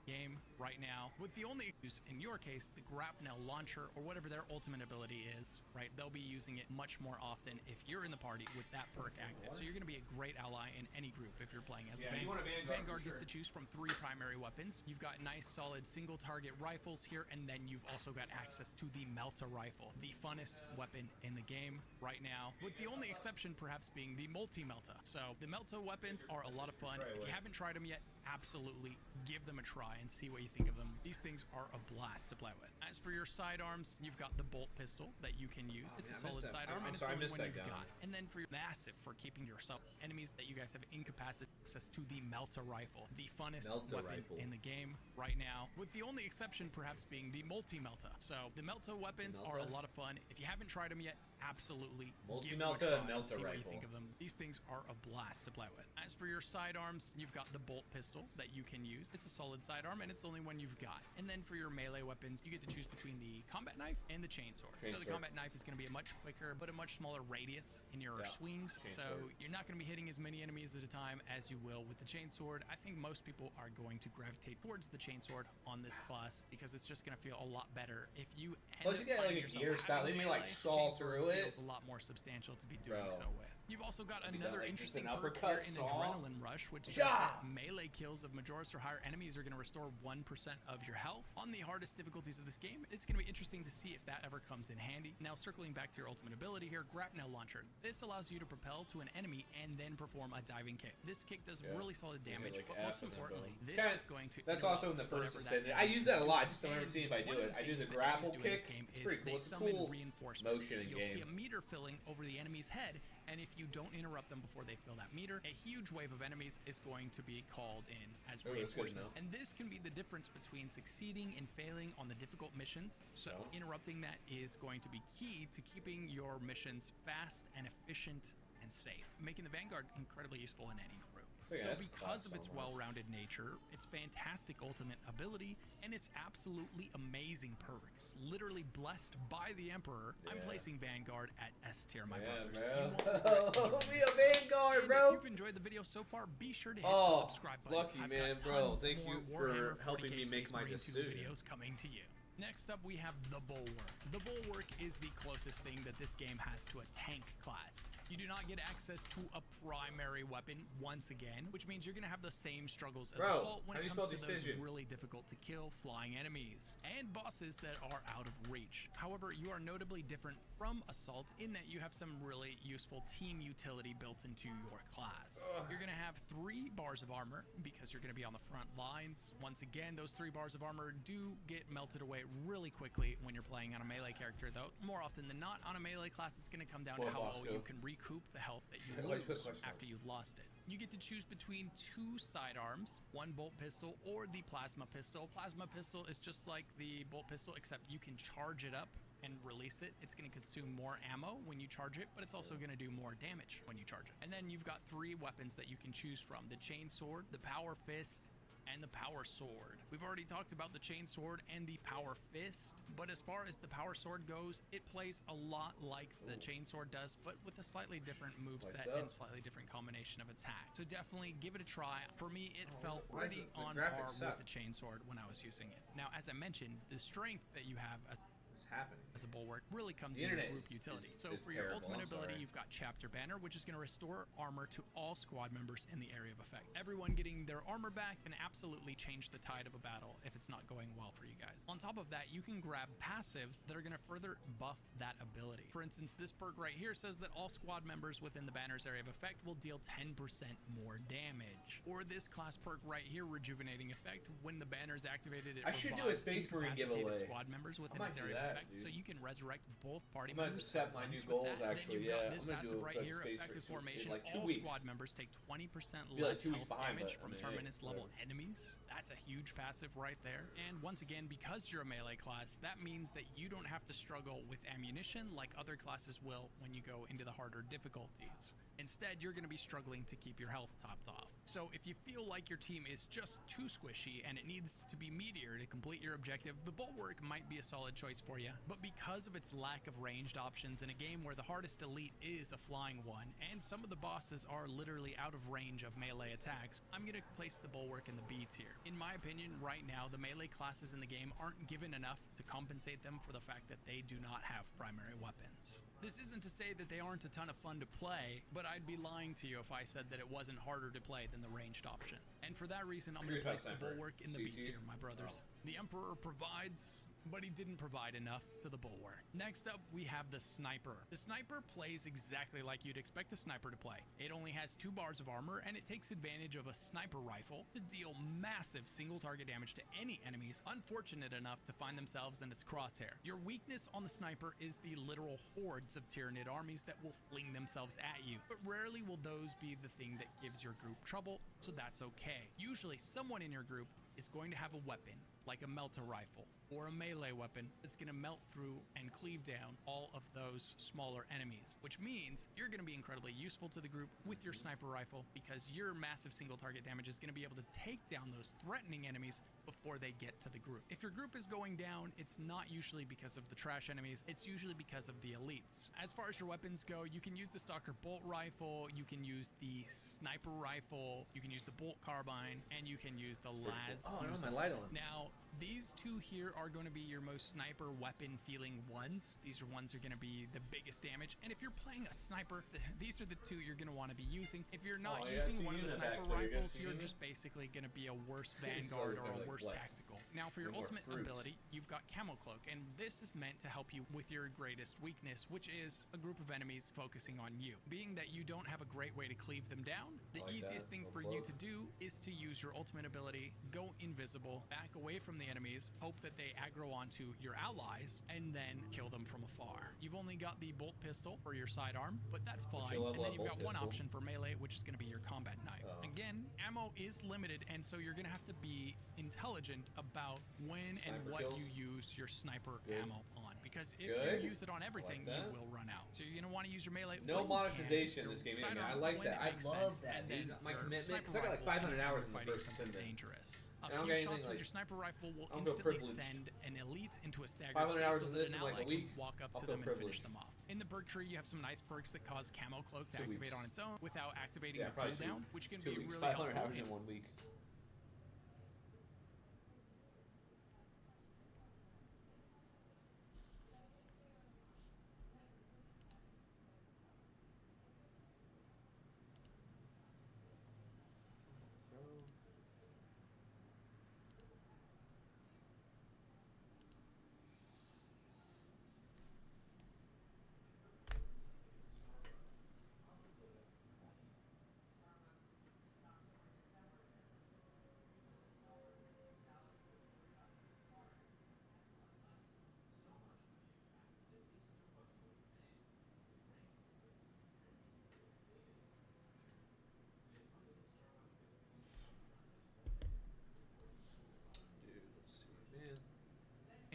game right now, with the only use, in your case, the Grapnel launcher or whatever their ultimate ability is. Right? They'll be using it much more often if you're in the party with that perk active. So you're going to be a great ally in any group if you're playing as the Yeah, you want Vanguard. a Vanguard Vanguard for gets to sure. choose from 3 primary weapons. You've got nice, solid single target rifles here, and then you've also got access to the Melta rifle, the funnest weapon in the game right now, with the only exception perhaps being the multi-Melta. So the Melta weapons are a lot of fun. If you haven't tried them yet, absolutely give them a try and see what you think of them. These things are a blast to play with. As for your sidearms, you've got the bolt pistol that you can use. It's a man, I missed solid that. sidearm, I'm and it's sorry, I the only missed one that you've gun. got. And then for your massive for keeping yourself enemies that you guys have incapacitated access to the Melta rifle, the funnest Melta weapon rifle. in the game right now, with the only exception perhaps being the multi-Melta. So the Melta weapons are a Melta? lot of fun. If you haven't tried them yet, absolutely give them a Multi-Melta try and and Melta see what you rifle. think of them. These things are a blast to play with. As for your sidearms, you've got the bolt pistol that you can use. It's a solid sidearm, and it's the only one you've got. And then for your melee weapons, you get to choose between the combat knife and the chainsword. So the Chainsword. combat knife is going to be a much quicker, but a much smaller radius in your Yeah, swings. So chainsword. you're not going to be hitting as many enemies at a time as you will with the chainsword. I think most people are going to gravitate towards the chainsword on this class because it's just going to feel a lot better if you end Plus up you get, like, finding a yourself gear style. having They may, like, melee, saw chainsword through it. feels a lot more substantial to be doing Bro. so with. You've also got Maybe another like just interesting an perk uppercut here in saw. Adrenaline Rush, which says Shah! that melee kills of Majoris or higher enemies are going to restore 1% of your health. On the hardest difficulties of this game, it's going to be interesting to see if that ever comes in handy. Now, circling back to your ultimate ability here, Grapnel Launcher. This allows you to propel to an enemy and then perform a diving kick. This kick does really solid You hit, damage, like, but F most and then importantly, boom. this Kinda- is going to That's interrupt also in the First whatever that Descendant. I enemy use is that a lot. I doing. just don't ever And see anybody one do of it. the I do the things that grapple enemies do in this kick. game It's is pretty cool. they It's a summon cool reinforcements. motion in You'll see a game. meter filling over the enemy's head, and if you don't interrupt them before they fill that meter, a huge wave of enemies is going to be called in as Oh, that's good to reinforcements. know. And this can be the difference between succeeding and failing on the difficult missions. So interrupting that is going to be key to keeping your missions fast and efficient and safe, making the Vanguard incredibly useful in any group. It's So like an because S-class of its almost. well-rounded nature, its fantastic ultimate ability, and its absolutely amazing perks, literally blessed by the Emperor, I'm Yeah. placing Vanguard at S tier, my Yeah, brothers. bro. You won't regret enjoying Be a this. Vanguard, And bro. If you've enjoyed the video so far, be sure to hit the Oh, subscribe button. lucky I've man, got bro. tons Thank more you for Warhammer helping 40K me make Space my Marine 2 decision. videos coming to you. Next up, we have the Bulwark. The Bulwark is the closest thing that this game has to a tank class. You do not get access to a primary weapon once again, which means you're going to have the same struggles as Bro, Assault when how do it you comes to spell those decision? really difficult to kill flying enemies and bosses that are out of reach. However, you are notably different from Assault in that you have some really useful team utility built into your class. You're going to have 3 bars of armor because you're going to be on the front lines. Once again, those 3 bars of armor do get melted away really quickly when you're playing on a melee character, though. More often than not, on a melee class, it's going to come down to Well, how well Bosco. you can recoup the health that you Why you put lose question mark? after you've lost it. You get to choose between 2 sidearms, 1 bolt pistol or the plasma pistol. Plasma pistol is just like the bolt pistol, except you can charge it up and release it. It's going to consume more ammo when you charge it, but it's also going to do more damage when you charge it. And then you've got 3 weapons that you can choose from: the chain sword, the power fist, and the power sword. We've already talked about the chain sword and the power fist, but as far as the power sword goes, it plays a lot like the chain sword does, but with a slightly different moveset up. and slightly different combination of attack. So definitely give it a try. For me, it felt why is pretty it- the on graphics par suck? with the chain sword when I was using it. Now, as I mentioned, the strength that you have What's happening? as a bulwark really comes The into internet group is- utility. is- So is for your terrible, ultimate I'm ability, sorry. you've got Chapter Banner, which is going to restore armor to all squad members in the area of effect. Everyone getting their armor back can absolutely change the tide of a battle if it's not going well for you guys. On top of that, you can grab passives that are going to further buff that ability. For instance, this perk right here says that all squad members within the banner's area of effect will deal 10% more damage. Or this class perk right here, Rejuvenating Effect, when the banner is activated, it I should do a revives Space Marine incapacitated giveaway. squad members within might its do area that, of effect, dude. so you can resurrect both party I'm gonna members. set at my once new with goals, that. Then actually, you've yeah. got this I'm gonna do passive a right quick here, Space effective Marine formation. in, like, 2 all weeks. squad members take 20% Be like less 2 weeks health behind, damage but, from I mean, terminus hey, level whatever. enemies. That's a huge passive right there. And once again, because you're a melee class, that means that you don't have to struggle with ammunition like other classes will when you go into the harder difficulties. Instead, you're going to be struggling to keep your health topped off. So if you feel like your team is just too squishy and it needs to be meatier to complete your objective, the Bulwark might be a solid choice for you. But because of its lack of ranged options in a game where the hardest elite is a flying one, and some of the bosses are literally out of range of melee attacks, I'm going to place the Bulwark in the B tier. In my opinion, right now, the melee classes in the game aren't given enough to compensate them for the fact that they do not have primary weapons. This isn't to say that they aren't a ton of fun to play, but I'd be lying to you if I said that it wasn't harder to play than the ranged option. And for that reason, I'm going to Here's place the Sniper. Bulwark in the B CT. tier, my brothers. The Emperor provides, but he didn't provide enough to the Bulwark. Next up, we have the Sniper. The Sniper plays exactly like you'd expect a sniper to play. It only has 2 bars of armor, and it takes advantage of a sniper rifle to deal massive single target damage to any enemies unfortunate enough to find themselves in its crosshair. Your weakness on the Sniper is the literal hordes of Tyranid armies that will fling themselves at you, but rarely will those be the thing that gives your group trouble, so that's okay. Usually someone in your group is going to have a weapon like a melter rifle or a melee weapon that's going to melt through and cleave down all of those smaller enemies, which means you're going to be incredibly useful to the group with your sniper rifle because your massive single target damage is going to be able to take down those threatening enemies before they get to the group. If your group is going down, it's not usually because of the trash enemies, it's usually because of the elites. As far as your weapons go, you can use the Stalker bolt rifle, you can use the sniper rifle, you can use the bolt carbine, and you can use the las. Oh, I know my light on. Now, These two here are going to be your most sniper weapon feeling ones. These are ones that are going to be the biggest damage. And if you're playing a sniper, these are the two you're going to want to be using. If you're not using one of the sniper rifles, you're just basically going to be a worse vanguard or a worse tactical. Now for your ultimate ability, you've got Camo Cloak, and this is meant to help you with your greatest weakness, which is a group of enemies focusing on you. Being that you don't have a great way to cleave them down, the easiest thing for you to do is to use your ultimate ability, go invisible, back away from the enemies, hope that they aggro onto your allies, and then kill them from afar. You've only got the bolt pistol for your sidearm, but that's fine. And then you've got one option for melee, which is going to be your combat knife. Again, ammo is limited, and so you're going to have to be intelligent about when and what you use your sniper ammo on, because if you use it on everything, you will run out. So you're going to want to use your melee. No monetization in this game. I like that. I love that, dude. My commitment, because I got like 500 hours in the First Descendant. Dangerous. A few shots with your sniper rifle will instantly send an elite into a staggered 500 hours state so in that this an in like ally a week. can walk up to them and finish them off. In the perk tree, you have some nice perks that cause Camo Cloak to activate on its own without activating the cooldown, which can be really 500 helpful hours in 1 week.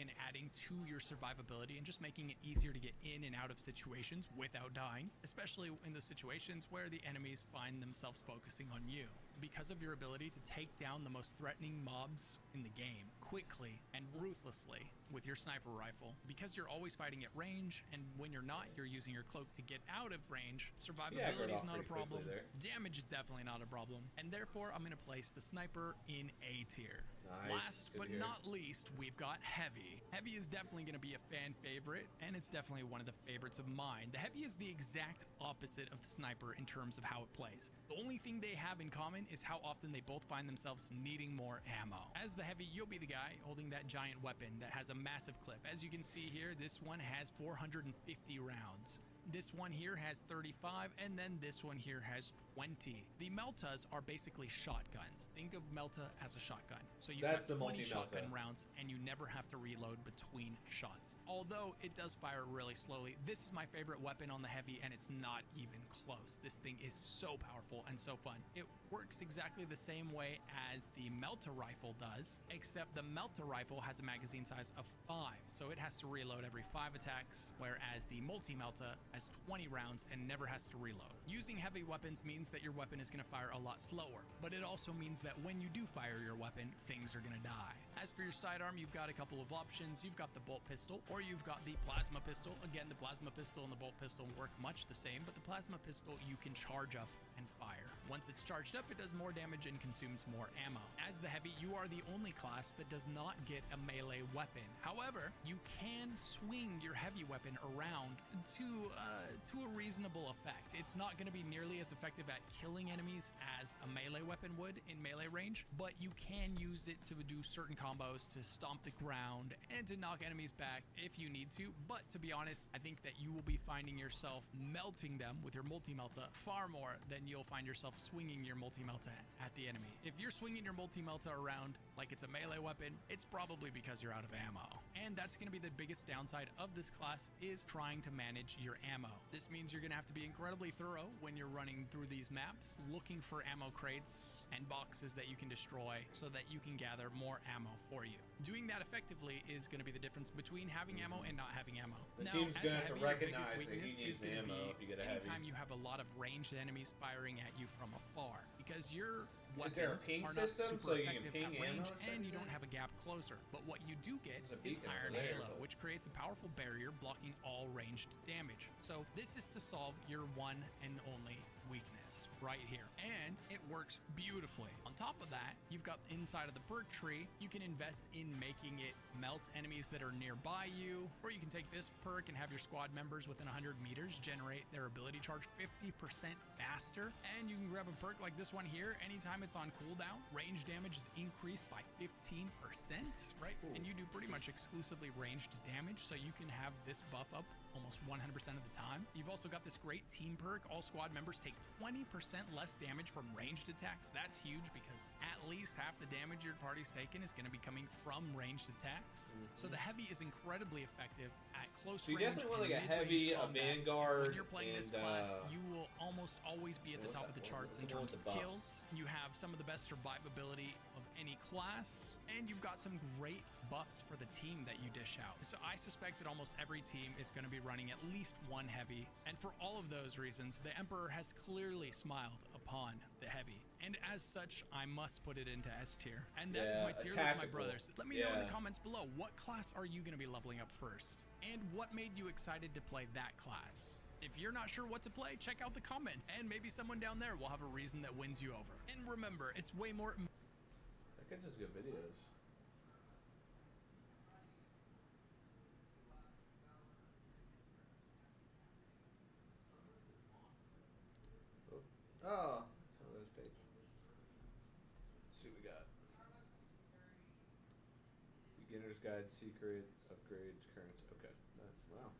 and adding to your survivability and just making it easier to get in and out of situations without dying, especially in the situations where the enemies find themselves focusing on you. Because of your ability to take down the most threatening mobs in the game quickly and ruthlessly with your sniper rifle, because you're always fighting at range, and when you're not, you're using your cloak to get out of range, survivability is not a problem, damage is definitely not a problem, and therefore I'm going to place the sniper in A tier. Last but not least, we've got Heavy. Heavy is definitely going to be a fan favorite, and it's definitely one of the favorites of mine. The Heavy is the exact opposite of the sniper in terms of how it plays. The only thing they have in common is how often they both find themselves needing more ammo. As the Heavy, you'll be the guy holding that giant weapon that has a massive clip. As you can see here, this one has 450 rounds. This one here has 35, and then this one here has 20. The Meltas are basically shotguns. Think of Melta as a shotgun. So you've got 20 shotgun rounds, and you never have to reload between shots. Although it does fire really slowly, this is my favorite weapon on the Heavy, and it's not even close. This thing is so powerful and so fun. It works exactly the same way as the Melta rifle does, except the Melta rifle has a magazine size of 5, so it has to reload every 5 attacks, whereas the Multi-Melta has 20 rounds and never has to reload. Using heavy weapons means that your weapon is going to fire a lot slower, but it also means that when you do fire your weapon, things are going to die. As for your sidearm, you've got a couple of options. You've got the bolt pistol, or you've got the plasma pistol. Again, the plasma pistol and the bolt pistol work much the same, but the plasma pistol you can charge up and fire. Once it's charged up, it does more damage and consumes more ammo. As the Heavy, you are the only class that does not get a melee weapon. However, you can swing your heavy weapon around to a reasonable effect. It's not going to be nearly as effective at killing enemies as a melee weapon would in melee range, but you can use it to do certain combos, to stomp the ground, and to knock enemies back if you need to. But to be honest, I think that you will be finding yourself melting them with your multi-melta far more than you'll find yourself swinging your multi-melta at the enemy. If you're swinging your multi-melta around like it's a melee weapon, it's probably because you're out of ammo. And that's going to be the biggest downside of this class, is trying to manage your ammo. This means you're going to have to be incredibly thorough when you're running through these maps, looking for ammo crates and boxes that you can destroy so that you can gather more ammo for you. Doing that effectively is going to be the difference between having ammo and not having ammo. The team's going to have to recognize that he needs ammo if you get a Heavy. Anytime you have a lot of ranged enemies firing at you from afar, because your weapons are not system super so you effective can ping at range, ammo and you don't have a gap closer. But what you do get is Iron Halo, which creates a powerful barrier blocking all ranged damage. So this is to solve your one and only weakness. class right here, and it works beautifully. On top of that, you've got inside of the perk tree, you can invest in making it melt enemies that are nearby you, or you can take this perk and have your squad members within 100 meters generate their ability charge 50% faster. And you can grab a perk like this one here. Anytime it's on cooldown, range damage is increased by 15%, right? Ooh. And you do pretty much exclusively ranged damage, so you can have this buff up almost 100% of the time. You've also got this great team perk. All squad members take 20% less damage from ranged attacks. That's huge because at least half the damage your party's taken is going to be coming from ranged attacks. So the heavy is incredibly effective at close So you range. definitely want like a and heavy, mid-range a combat. vanguard, When you're playing and this class, you will almost always be at the top of the charts in terms of kills. You have some of the best survivability of any class, and you've got some great buffs for the team that you dish out. So I suspect that almost every team is going to be running at least one heavy, and for all of those reasons, the Emperor has clearly smiled upon the heavy. And as such, I must put it into S tier. And that is my tier list, my brothers. Let me know in the comments below, what class are you going to be leveling up first? And what made you excited to play that class? If you're not sure what to play, check out the comment, and maybe someone down there will have a reason that wins you over. And remember, it's way more... I could just go videos. Oh, some of those pages. Let's see what we got. Beginner's Guide, Secret, Upgrades, Currents. Okay. Wow.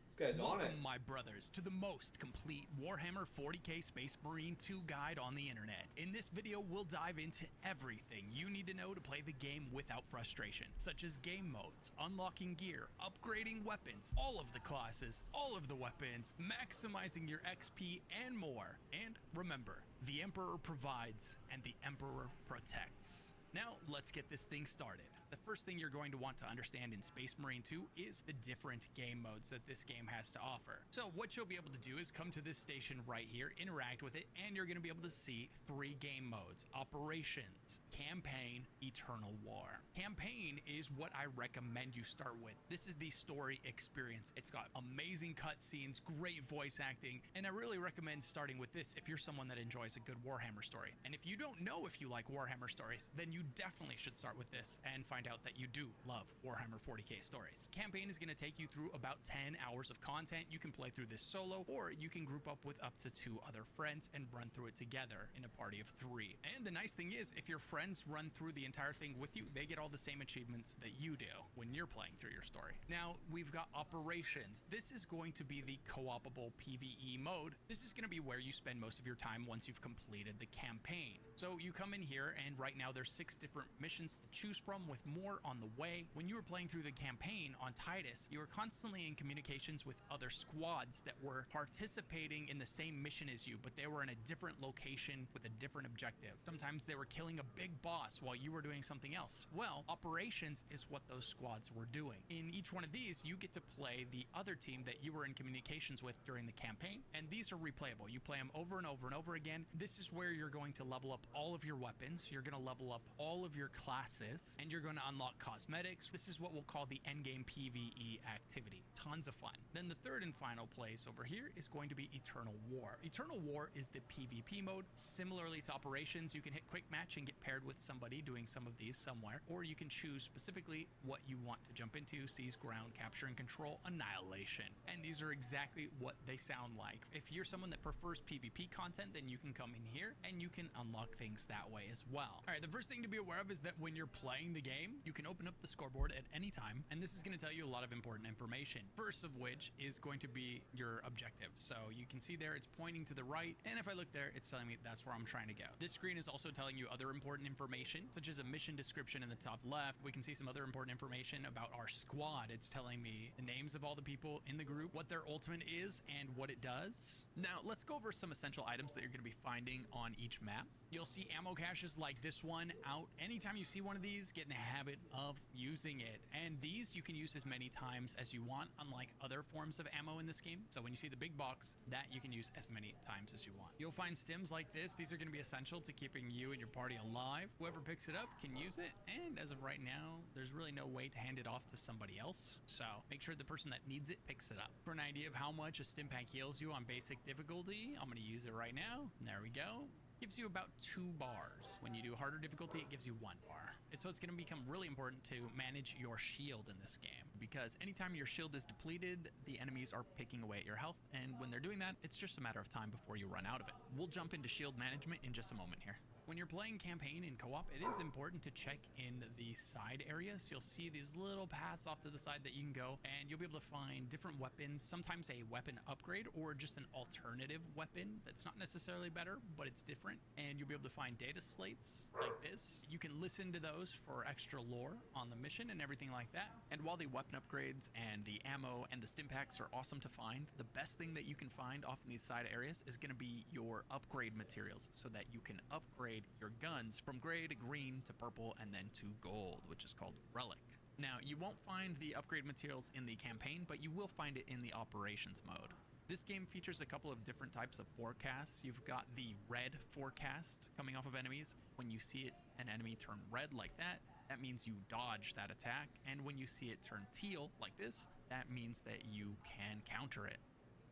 This guy's on it. Welcome, my brothers, to the most complete Warhammer 40k Space Marine 2 guide on the internet. In this video, we'll dive into everything you need to know to play the game without frustration, such as game modes, unlocking gear, upgrading weapons, all of the classes, all of the weapons, maximizing your XP, and more. And remember, the Emperor provides and the Emperor protects. Now, let's get this thing started. The first thing you're going to want to understand in Space Marine 2 is the different game modes that this game has to offer. So what you'll be able to do is come to this station right here, interact with it, and you're going to be able to see 3 game modes: Operations, Campaign, Eternal War. Campaign is what I recommend you start with. This is the story experience. It's got amazing cutscenes, great voice acting, and I really recommend starting with this if you're someone that enjoys a good Warhammer story. And if you don't know if you like Warhammer stories, then you definitely should start with this and find out that you do love Warhammer 40k stories. Campaign is going to take you through about 10 hours of content. You can play through this solo, or you can group up with up to 2 other friends and run through it together in a party of 3. And the nice thing is, if your friends run through the entire thing with you, they get all the same achievements that you do when you're playing through your story. Now, we've got Operations. This is going to be the co-opable PvE mode. This is going to be where you spend most of your time once you've completed the campaign. So you come in here, and right now there's 6 different missions to choose from, with more on the way. When you were playing through the campaign on Titus, you were constantly in communications with other squads that were participating in the same mission as you, but they were in a different location with a different objective. Sometimes they were killing a big boss while you were doing something else. Well, Operations is what those squads were doing. In each one of these, you get to play the other team that you were in communications with during the campaign, and these are replayable. You play them over and over and over again. This is where you're going to level up all of your weapons, you're going to level up all of your classes, and you're going to unlock cosmetics. This is what we'll call the endgame PvE activity. Tons of fun. Then the third and final place over here is going to be Eternal War. Eternal War is the PvP mode. Similarly to Operations, you can hit quick match and get paired with somebody doing some of these somewhere, or you can choose specifically what you want to jump into: seize ground, capture and control, annihilation. And these are exactly what they sound like. If you're someone that prefers PvP content, then you can come in here and you can unlock things that way as well. All right, the first thing to be aware of is that when you're playing the game, you can open up the scoreboard at any time, and this is going to tell you a lot of important information. First of which is going to be your objective. So you can see there it's pointing to the right, and if I look there, it's telling me that's where I'm trying to go. This screen is also telling you other important information, such as a mission description in the top left. We can see some other important information about our squad. It's telling me the names of all the people in the group, what their ultimate is, and what it does. Now, let's go over some essential items that you're going to be finding on each map. You'll see ammo caches like this one out. Anytime you see one of these, get in the habit of using it. And these you can use as many times as you want, unlike other forms of ammo in this game. So when you see the big box, that you can use as many times as you want. You'll find stims like this. These are going to be essential to keeping you and your party alive. Whoever picks it up can use it. And as of right now, there's really no way to hand it off to somebody else. So make sure the person that needs it picks it up. For an idea of how much a stim pack heals you on basic difficulty, I'm going to use it right now. There we go. Gives you about 2 bars. When you do harder difficulty, it gives you 1 bar. And so it's going to become really important to manage your shield in this game, because anytime your shield is depleted, the enemies are picking away at your health, and when they're doing that, it's just a matter of time before you run out of it. We'll jump into shield management in just a moment here. When you're playing campaign in co-op, it is important to check in the side areas. You'll see these little paths off to the side that you can go, and you'll be able to find different weapons, sometimes a weapon upgrade or just an alternative weapon that's not necessarily better, but it's different. And you'll be able to find data slates like this. You can listen to those for extra lore on the mission and everything like that. And while the weapon upgrades and the ammo and the stim packs are awesome to find, the best thing that you can find off in these side areas is going to be your upgrade materials, so that you can upgrade your guns from gray to green to purple and then to gold, which is called relic. Now, you won't find the upgrade materials in the campaign, but you will find it in the operations mode. This game features a couple of different types of forecasts. You've got the red forecast coming off of enemies. When you see an enemy turn red like that, that means you dodge that attack. And when you see it turn teal like this, that means that you can counter it.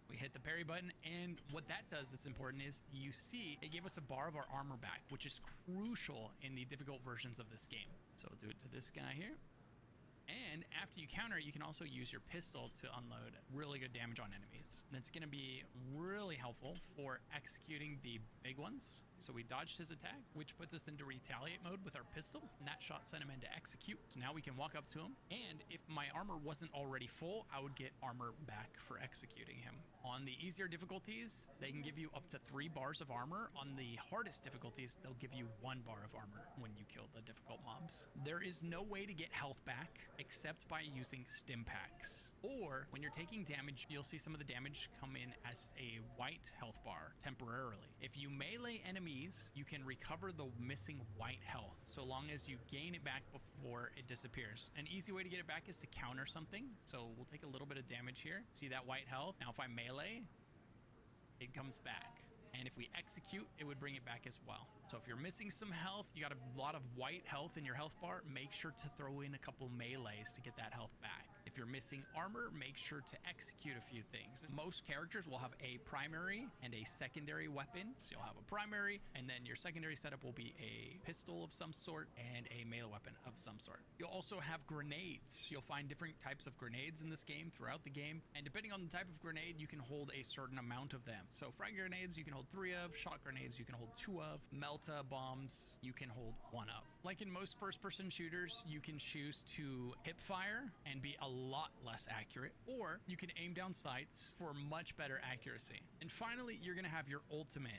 We hit the parry button, and what that does that's important is you see it gave us a bar of our armor back, which is crucial in the difficult versions of this game. So we'll do it to this guy here. And after you counter it, you can also use your pistol to unload really good damage on enemies. And it's going to be really helpful for executing the big ones. So we dodged his attack, which puts us into retaliate mode with our pistol, and that shot sent him into execute. So now we can walk up to him, and if my armor wasn't already full, I would get armor back for executing him. On the easier difficulties, they can give you up to 3 bars of armor. On the hardest difficulties, they'll give you 1 bar of armor when you kill the difficult mobs. There is no way to get health back except by using stim packs. Or when you're taking damage, you'll see some of the damage come in as a white health bar temporarily. If you melee enemies, you can recover the missing white health so long as you gain it back before it disappears. An easy way to get it back is to counter something. So we'll take a little bit of damage here. See that white health? Now if I melee, it comes back. And if we execute, it would bring it back as well. So if you're missing some health, you got a lot of white health in your health bar, make sure to throw in a couple melees to get that health back. If you're missing armor, make sure to execute a few things. Most characters will have a primary and a secondary weapon. So you'll have a primary, and then your secondary setup will be a pistol of some sort and a melee weapon of some sort. You'll also have grenades. You'll find different types of grenades in this game throughout the game. And depending on the type of grenade, you can hold a certain amount of them. So frag grenades, you can hold 3 of. Shot grenades, you can hold 2 of. Melta bombs, you can hold 1 of. Like in most first-person shooters, you can choose to hip fire and be a lot less accurate, or you can aim down sights for much better accuracy. And finally, you're gonna have your ultimate.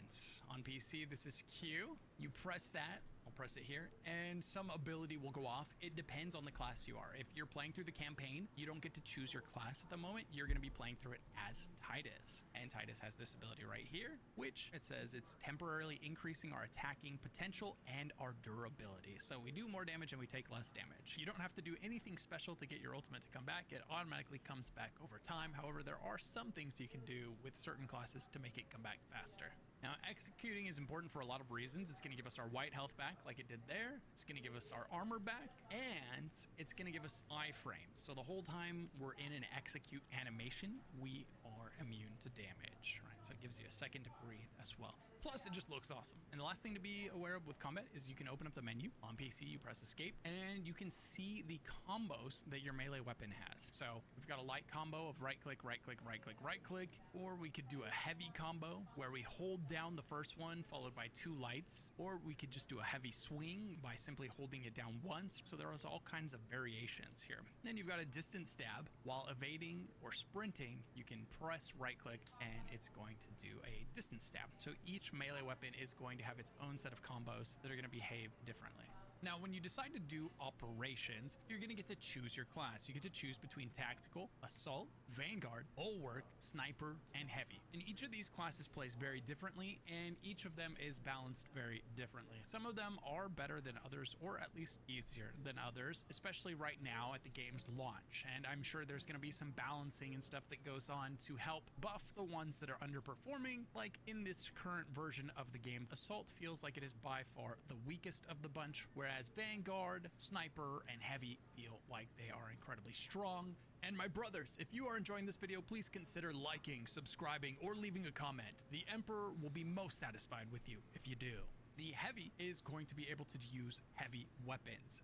On PC, this is Q. You press that, I'll press it here, and some ability will go off. It depends on the class you are. If you're playing through the campaign, you don't get to choose your class at the moment. You're gonna be playing through it as Titus. And Titus has this ability right here, which it says it's temporarily increasing our attacking potential and our durability. So we do more damage and we take less damage. You don't have to do anything special to get your ultimate to come back. It automatically comes back over time. However, there are some things you can do with certain classes to make it come back faster. Now, executing is important for a lot of reasons. It's going to give us our white health back like it did there. It's going to give us our armor back, and it's going to give us iframes. So the whole time we're in an execute animation, we are immune to damage, right? So it gives you a second to breathe as well. Plus, it just looks awesome. And the last thing to be aware of with combat is you can open up the menu. On PC, you press escape, and you can see the combos that your melee weapon has. So we've got a light combo of right click, right click, right click, right click, or we could do a heavy combo where we hold down the first one followed by 2 lights, or we could just do a heavy swing by simply holding it down once. So there is all kinds of variations here. Then you've got a distance stab. While evading or sprinting, you can press right click and it's going to do a distance stab. So each melee weapon is going to have its own set of combos that are going to behave differently. Now, when you decide to do operations, you're going to get to choose your class. You get to choose between tactical, assault, vanguard, bulwark, sniper, and heavy. And each of these classes plays very differently, and each of them is balanced very differently. Some of them are better than others, or at least easier than others, especially right now at the game's launch. And I'm sure there's going to be some balancing and stuff that goes on to help buff the ones that are underperforming. Like in this current version of the game, assault feels like it is by far the weakest of the bunch, whereas vanguard, sniper, and heavy feel like they are incredibly strong. And my brothers, if you are enjoying this video, please consider liking, subscribing, or leaving a comment. The Emperor will be most satisfied with you if you do. The heavy is going to be able to use heavy weapons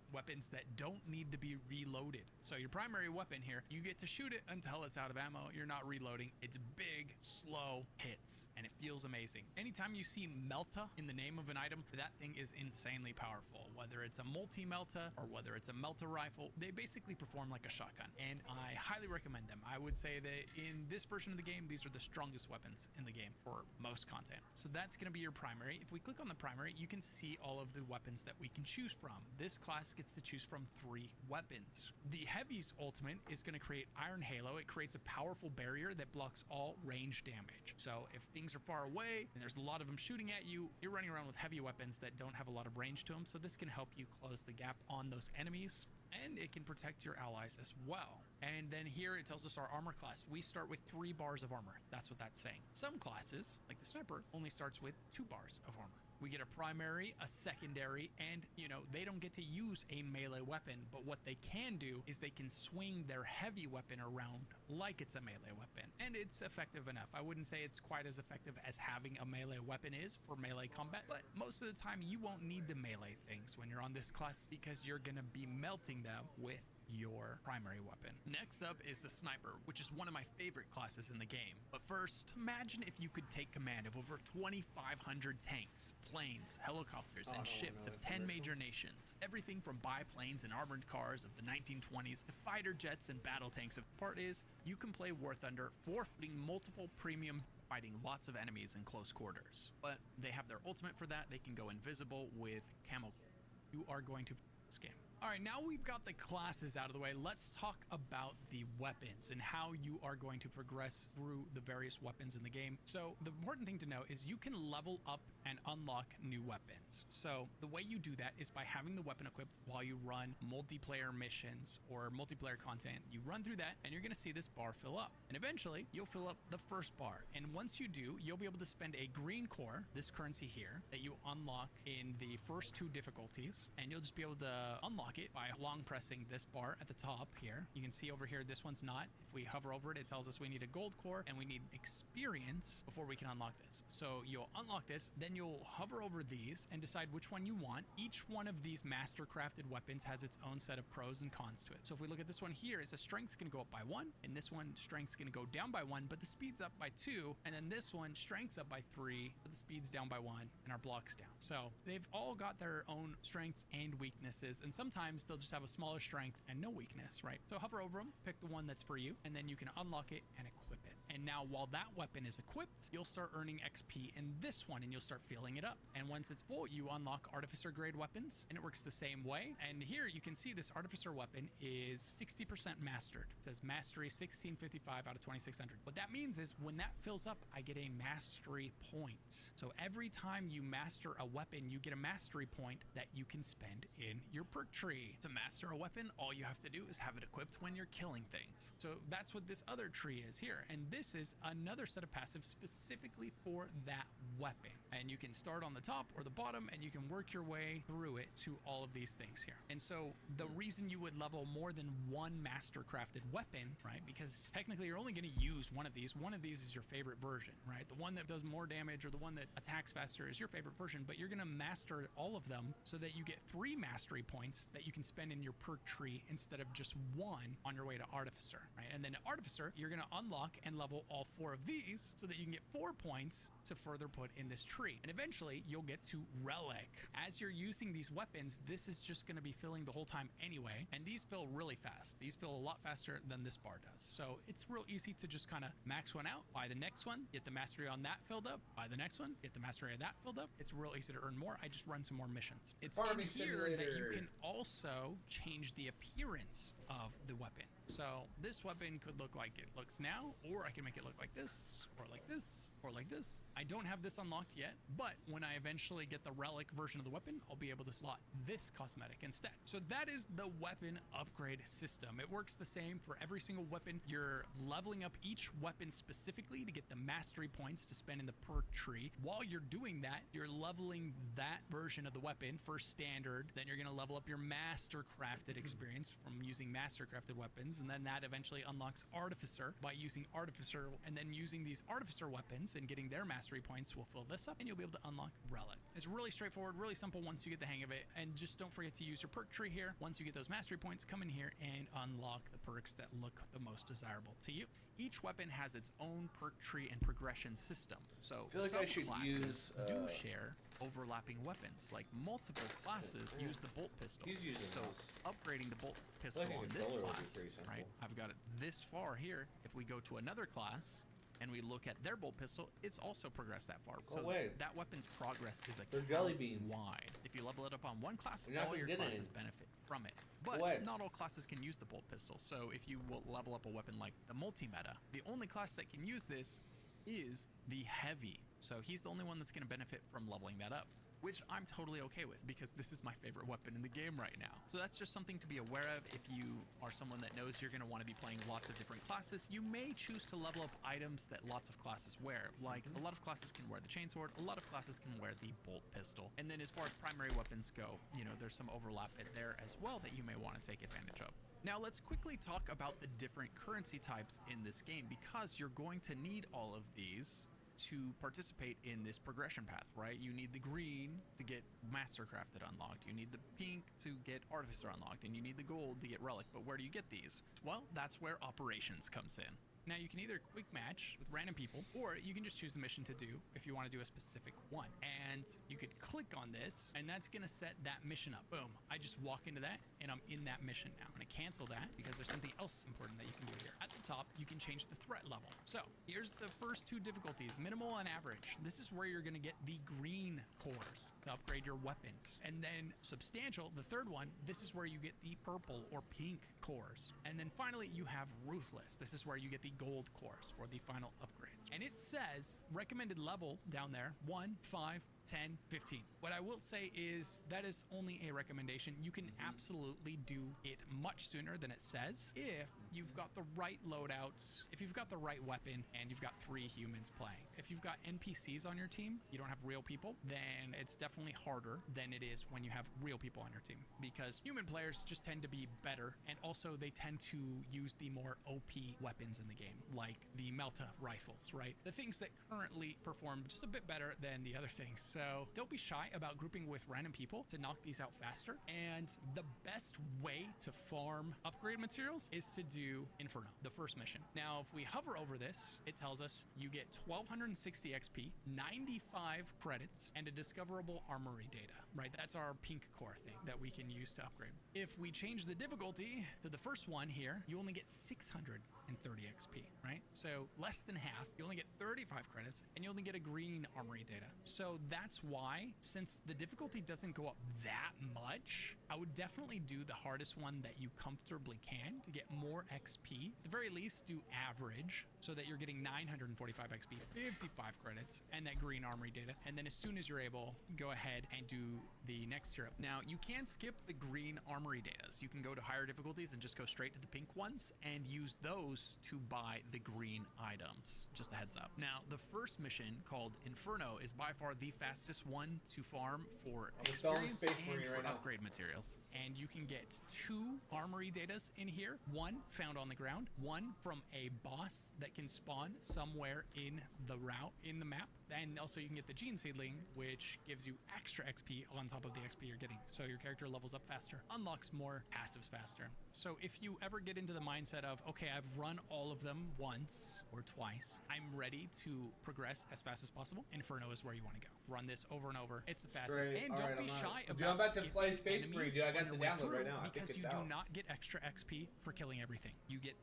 that don't need to be reloaded. So your primary weapon here, you get to shoot it until it's out of ammo. You're not reloading. It's big, slow hits, and it feels amazing. Anytime you see Melta in the name of an item, that thing is insanely powerful. Whether it's a multi-Melta or whether it's a Melta rifle, they basically perform like a shotgun, and I highly recommend them. I would say that in this version of the game, these are the strongest weapons in the game for most content. So that's going to be your primary. If we click on the primary, you can see all of the weapons that we can choose from. This class gets to choose from 3 weapons. The Heavy's ultimate is going to create Iron Halo. It creates a powerful barrier that blocks all range damage. So if things are far away and there's a lot of them shooting at you, you're running around with heavy weapons that don't have a lot of range to them. So this can help you close the gap on those enemies, and it can protect your allies as well. And then here it tells us our armor class. We start with 3 bars of armor. That's what that's saying. Some classes, like the sniper, only starts with 2 bars of armor. We get a primary, a secondary, and they don't get to use a melee weapon, but what they can do is they can swing their heavy weapon around like it's a melee weapon, and it's effective enough. I wouldn't say it's quite as effective as having a melee weapon is for melee combat, but most of the time you won't need to melee things when you're on this class because you're gonna be melting them with your primary weapon. Next up is the sniper, which is one of my favorite classes in the game. But first, imagine if you could take command of over 2,500 tanks, planes, helicopters, and ships of 10 major nations. Everything from biplanes and armored cars of the 1920s to fighter jets and battle tanks. The part is, you can play War Thunder forfeiting multiple premium, fighting lots of enemies in close quarters. But they have their ultimate for that. They can go invisible with camo. You are going to this game. All right, now we've got the classes out of the way. Let's talk about the weapons and how you are going to progress through the various weapons in the game. So the important thing to know is you can level up and unlock new weapons. So the way you do that is by having the weapon equipped while you run multiplayer missions or multiplayer content. You run through that and you're gonna see this bar fill up. And eventually you'll fill up the first bar. And once you do, you'll be able to spend a green core, this currency here, that you unlock in the first 2 difficulties. And you'll just be able to unlock it by long pressing this bar at the top here. You can see over here, this one's not. If we hover over it, it tells us we need a gold core and we need experience before we can unlock this. So you'll unlock this, then you'll hover over these and decide which one you want. Each one of these master crafted weapons has its own set of pros and cons to it. So if we look at this one here, it says strength's gonna go up by 1, and this one strength's gonna go down by 1, but the speed's up by 2, and then this one strength's up by 3, but the speed's down by 1, and our block's down. So they've all got their own strengths and weaknesses, and sometimes they'll just have a smaller strength and no weakness, right? So hover over them, pick the one that's for you, and then you can unlock it and equip it. And now while that weapon is equipped, you'll start earning XP in this one and you'll start filling it up. And once it's full, you unlock artificer grade weapons, and it works the same way. And here you can see this artificer weapon is 60% mastered. It says mastery 1655 out of 2600. What that means is when that fills up, I get a mastery point. So every time you master a weapon, you get a mastery point that you can spend in your perk tree. To master a weapon, all you have to do is have it equipped when you're killing things. So that's what this other tree is here. And this is another set of passives specifically for that weapon. And you can start on the top or the bottom and you can work your way through it to all of these things here. And so the reason you would level more than one master crafted weapon, right? Because technically you're only going to use one of these. One of these is your favorite version, right? The one that does more damage or the one that attacks faster is your favorite version, but you're going to master all of them so that you get 3 mastery points that you can spend in your perk tree instead of just 1 on your way to artificer, right? And then artificer, you're going to unlock and level level all 4 of these so that you can get 4 points to further put in this tree. And eventually you'll get to Relic. As you're using these weapons, this is just going to be filling the whole time anyway. And these fill really fast. These fill a lot faster than this bar does. So it's real easy to just kind of max one out, buy the next one, get the mastery on that filled up, buy the next one, get the mastery of that filled up. It's real easy to earn more. I just run some more missions. It's Farming in here that you simulator. can also change the appearance of the weapon. So this weapon could look like it looks now, or I can make it look like this, or like this, or like this. I don't have this unlocked yet, but when I eventually get the relic version of the weapon, I'll be able to slot this cosmetic instead. So that is the weapon upgrade system. It works the same for every single weapon. You're leveling up each weapon specifically to get the mastery points to spend in the perk tree. While you're doing that, you're leveling that version of the weapon for standard. Then you're going to level up your master crafted experience from using master crafted weapons. And then that eventually unlocks artificer by using artificer, and then using these artificer weapons and getting their mastery points will fill this up, and you'll be able to unlock relic. It's really straightforward, really simple once you get the hang of it. And just don't forget to use your perk tree here. Once you get those mastery points, come in here and unlock the perks that look the most desirable to you. Each weapon has its own perk tree and progression system. So I feel like I should subclasses use, do share overlapping weapons. Like multiple classes use the bolt pistol. He's using So this. upgrading the bolt pistol like a on this controller would be class, pretty simple. right? I've got it this far here. If we go to another class and we look at their bolt pistol, it's also progressed that far. So wait. that weapon's progress is a They're jelly count bean. wide. If you level it up on one class, You're not all gonna your get classes any. benefit from it. But wait. not all classes can use the bolt pistol. So if you will level up a weapon like the multi-meta, the only class that can use this is the heavy. So he's the only one that's going to benefit from leveling that up, which I'm totally okay with because this is my favorite weapon in the game right now. So that's just something to be aware of. If you are someone that knows you're going to want to be playing lots of different classes, you may choose to level up items that lots of classes wear. Like a lot of classes can wear the chainsword, a lot of classes can wear the bolt pistol. And then as far as primary weapons go, you know, there's some overlap in there as well that you may want to take advantage of. Now let's quickly talk about the different currency types in this game, because you're going to need all of these to participate in this progression path, right? You need the green to get Mastercrafted unlocked, you need the pink to get Artificer unlocked, and you need the gold to get Relic. But where do you get these? Well, that's where Operations comes in. Now you can either quick match with random people, or you can just choose the mission to do if you want to do a specific one. And you could click on this, and that's gonna set that mission up. Boom, I just walk into that, and I'm in that mission now. I'm gonna cancel that because there's something else important that you can do here. At the top, you can change the threat level. So here's the first two difficulties, minimal and average. This is where you're gonna get the green cores to upgrade your weapons. And then substantial, the third one, this is where you get the purple or pink cores. And then finally, you have ruthless. This is where you get the gold cores for the final upgrades. And it says recommended level down there, 1, 5, 10, 15. What I will say is that is only a recommendation. You can absolutely do it much sooner than it says if you've got the right loadouts, if you've got the right weapon, and you've got 3 humans playing. If you've got NPCs on your team, you don't have real people, then it's definitely harder than it is when you have real people on your team, because human players just tend to be better, and also they tend to use the more OP weapons in the game, like the Melta rifles, right? The things that currently perform just a bit better than the other things. So don't be shy about grouping with random people to knock these out faster. And the best way to farm upgrade materials is to do Inferno, the first mission. Now, if we hover over this, it tells us you get 1260 XP, 95 credits, and a discoverable armory data, right? That's our pink core thing that we can use to upgrade. If we change the difficulty to the first one here, you only get 630 XP, right? So less than half. You only get 35 credits, and you only get a green armory data. So that's why, since the difficulty doesn't go up that much, I would definitely do the hardest one that you comfortably can to get more XP. At the very least, do average so that you're getting 945 XP, 55 credits, and that green armory data. And then as soon as you're able, go ahead and do the next tier up. Now, you can skip the green armory datas. You can go to higher difficulties and just go straight to the pink ones and use those to buy the green items. Just a heads up. Now, the first mission, called Inferno, is by far the fastest one to farm for experience Space and Marine for right now. upgrade materials. And you can get 2 armory datas in here. One found on the ground, one from a boss that can spawn somewhere in the route, in the map, And also you can get the Gene Seedling, which gives you extra XP on top of the XP you're getting. So your character levels up faster, unlocks more passives faster. So if you ever get into the mindset of, okay, I've run all of them once or twice, I'm ready to progress as fast as possible, Inferno is where you want to go. Run this over and over. It's the fastest. Great. And All don't right, be shy dude, about I'm about to play skipping Space Marine, enemies dude. I got on the your way download through right now. I think because it's you out. do not get extra XP for killing everything. You get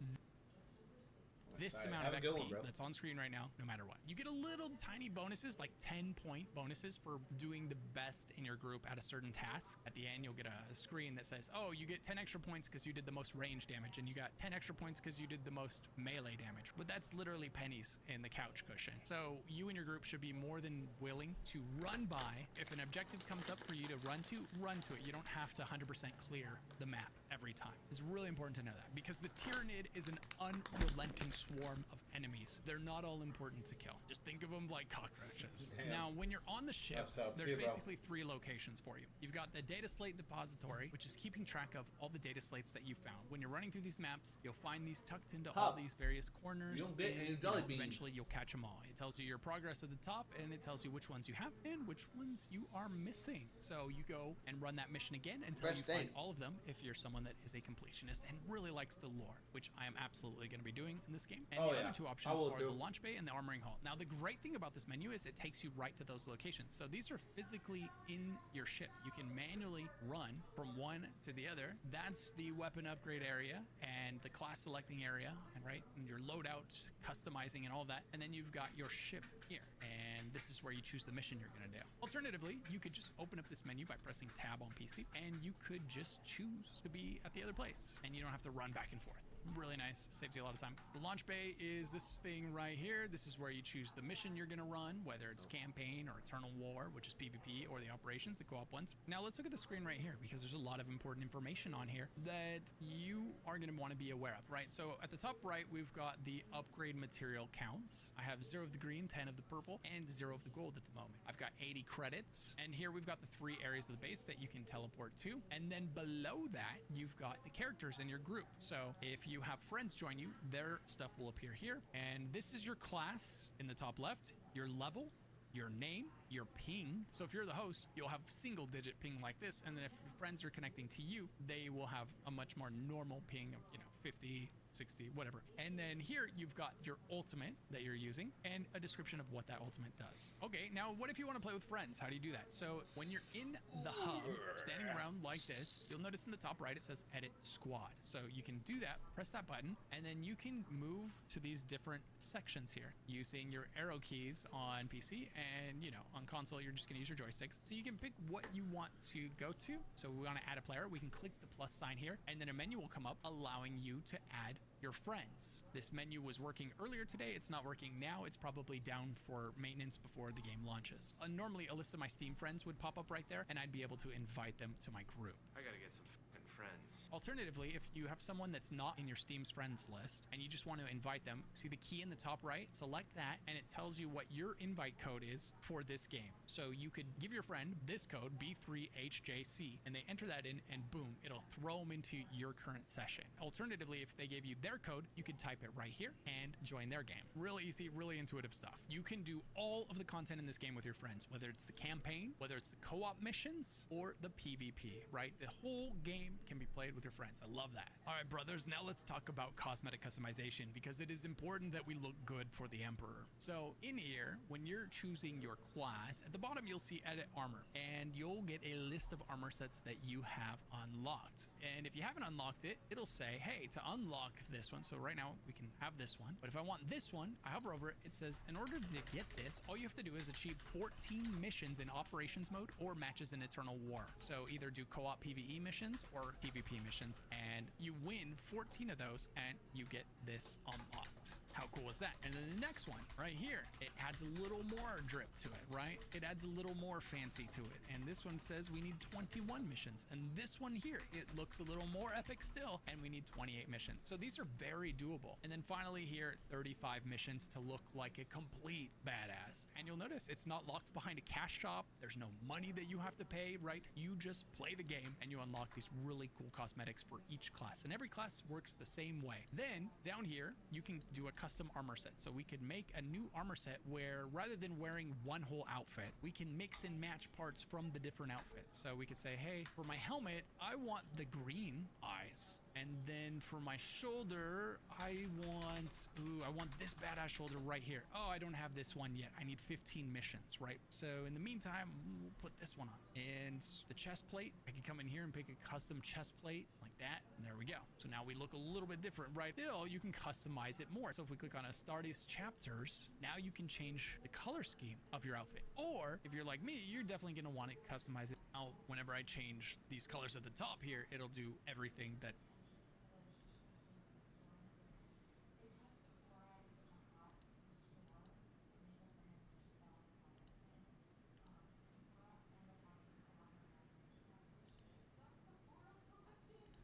this Excited. amount Have of a good XP one, bro. that's on screen right now, no matter what. You get a little tiny bonuses, like 10-point bonuses for doing the best in your group at a certain task. At the end, you'll get a screen that says, oh, you get 10 extra points because you did the most range damage, and you got 10 extra points because you did the most melee damage. But that's literally pennies in the couch cushion. So you and your group should be more than willing to run by. If an objective comes up for you to run to it. You don't have to 100% clear the map every time. It's really important to know that because the Tyranid is an unrelenting swarm of enemies. They're not all important to kill. Just think of them like cockroaches. Damn. Now, when you're on the ship, That's tough. there's See you, bro. basically 3 locations for you. You've got the data slate depository, which is keeping track of all the data slates that you found. When you're running through these maps, you'll find these tucked into all Hub. these various corners. You don't get and, any jelly beans. eventually you'll catch them all. It tells you your progress at the top, and it tells you which ones you have and which ones you are missing. So you go and run that mission again until Press you find stay. all of them if you're someone that is a completionist and really likes the lore, which I am absolutely going to be doing in this game. And Oh, the yeah. other 2 I options will are too. the launch bay and the armoring hall. Now, the great thing about this menu is it takes you right to those locations. So these are physically in your ship. You can manually run from one to the other. That's the weapon upgrade area and the class selecting area, and right, and your loadout customizing and all that. And then you've got your ship here, and this is where you choose the mission you're going to do. Alternatively, you could just open up this menu by pressing tab on PC, and you could just choose to be at the other place, and you don't have to run back and forth. Really nice, saves you a lot of time. The launch bay is this thing right here. This is where you choose the mission you're gonna run, whether it's campaign or Eternal War, which is PvP, or the operations, the co-op ones. Now let's look at the screen right here because there's a lot of important information on here that you are gonna wanna be aware of, right? So at the top right, we've got the upgrade material counts. I have 0 of the green, 10 of the purple, and 0 of the gold at the moment. I've got 80 credits, and here we've got the 3 areas of the base that you can teleport to. And then below that, you've got the characters in your group. So if you have friends join you, their stuff will appear here. And this is your class in the top left, your level, your name, your ping. So if you're the host, you'll have single digit ping like this. And then if your friends are connecting to you, they will have a much more normal ping of, 50, 60, whatever. And then here you've got your ultimate that you're using and a description of what that ultimate does. Okay, now what if you want to play with friends? How do you do that? So when you're in the hub, standing around like this, you'll notice in the top right it says edit squad. So you can do that, press that button, and then you can move to these different sections here using your arrow keys on PC, and on console you're just going to use your joysticks. So you can pick what you want to go to. So we want to add a player, we can click the plus sign here, and then a menu will come up allowing you to add your friends. This menu was working earlier today. It's not working now. It's probably down for maintenance before the game launches. Normally, a list of my Steam friends would pop up right there, and I'd be able to invite them to my group. I gotta get some fucking friends. Alternatively, if you have someone that's not in your Steam's friends list and you just want to invite them, see the key in the top right, select that, and it tells you what your invite code is for this game. So you could give your friend this code, B3HJC, and they enter that in, and boom, it'll throw them into your current session. Alternatively, if they gave you their code, you could type it right here and join their game. Really easy, really intuitive stuff. You can do all of the content in this game with your friends, whether it's the campaign, whether it's the co-op missions, or the PvP, right? The whole game can be played with your friends. I love that. All right, brothers, now let's talk about cosmetic customization because it is important that we look good for the Emperor. So in here, when you're choosing your class, at the bottom you'll see edit armor, and you'll get a list of armor sets that you have unlocked. And if you haven't unlocked it, it'll say, hey, to unlock this one, so right now we can have this one, but if I want this one, I hover over it, it says in order to get this, all you have to do is achieve 14 missions in operations mode or matches in Eternal War. So either do co-op PvE missions or PvP missions, and you win 14 of those and you get this unlocked. How cool is that? And then the next one right here, it adds a little more drip to it, right? It adds a little more fancy to it. And this one says we need 21 missions. And this one here, it looks a little more epic still, and we need 28 missions. So these are very doable. And then finally here, 35 missions to look like a complete badass. And you'll notice it's not locked behind a cash shop. There's no money that you have to pay, right? You just play the game and you unlock these really cool cosmetics for each class. And every class works the same way. Then down here, you can do a custom armor sets. So we could make a new armor set where rather than wearing one whole outfit, we can mix and match parts from the different outfits. So we could say, hey, for my helmet, I want the green eyes. And then for my shoulder, I want this badass shoulder right here. Oh, I don't have this one yet. I need 15 missions, right? So in the meantime, we'll put this one on. And the chest plate, I can come in here and pick a custom chest plate like that. And there we go. So now we look a little bit different, right? Still, you can customize it more. So if we click on Astartes chapters, now you can change the color scheme of your outfit. Or if you're like me, you're definitely going to want to customize it. Now, whenever I change these colors at the top here, it'll do everything that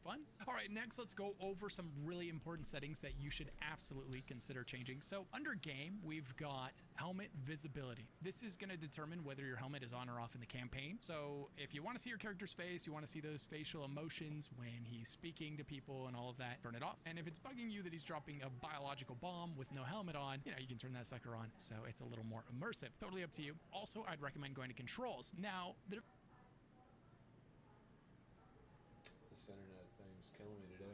fun. All right, next let's go over some really important settings that you should absolutely consider changing. So under game, we've got helmet visibility. This is going to determine whether your helmet is on or off in the campaign. So if you want to see your character's face, you want to see those facial emotions when he's speaking to people and all of that, turn it off. And if it's bugging you that he's dropping a biological bomb with no helmet on, you know, you can turn that sucker on. So it's a little more immersive. Totally up to you. Also, I'd recommend going to controls. Now, This internet thing's killing me today.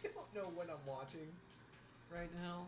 I don't know what I'm watching right now.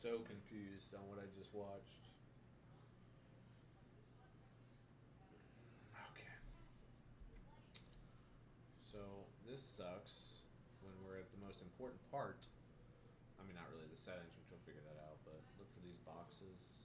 so confused on what I just watched. Okay. So this sucks when we're at the most important part. I mean, not really the settings, which we'll figure that out, but look for these boxes.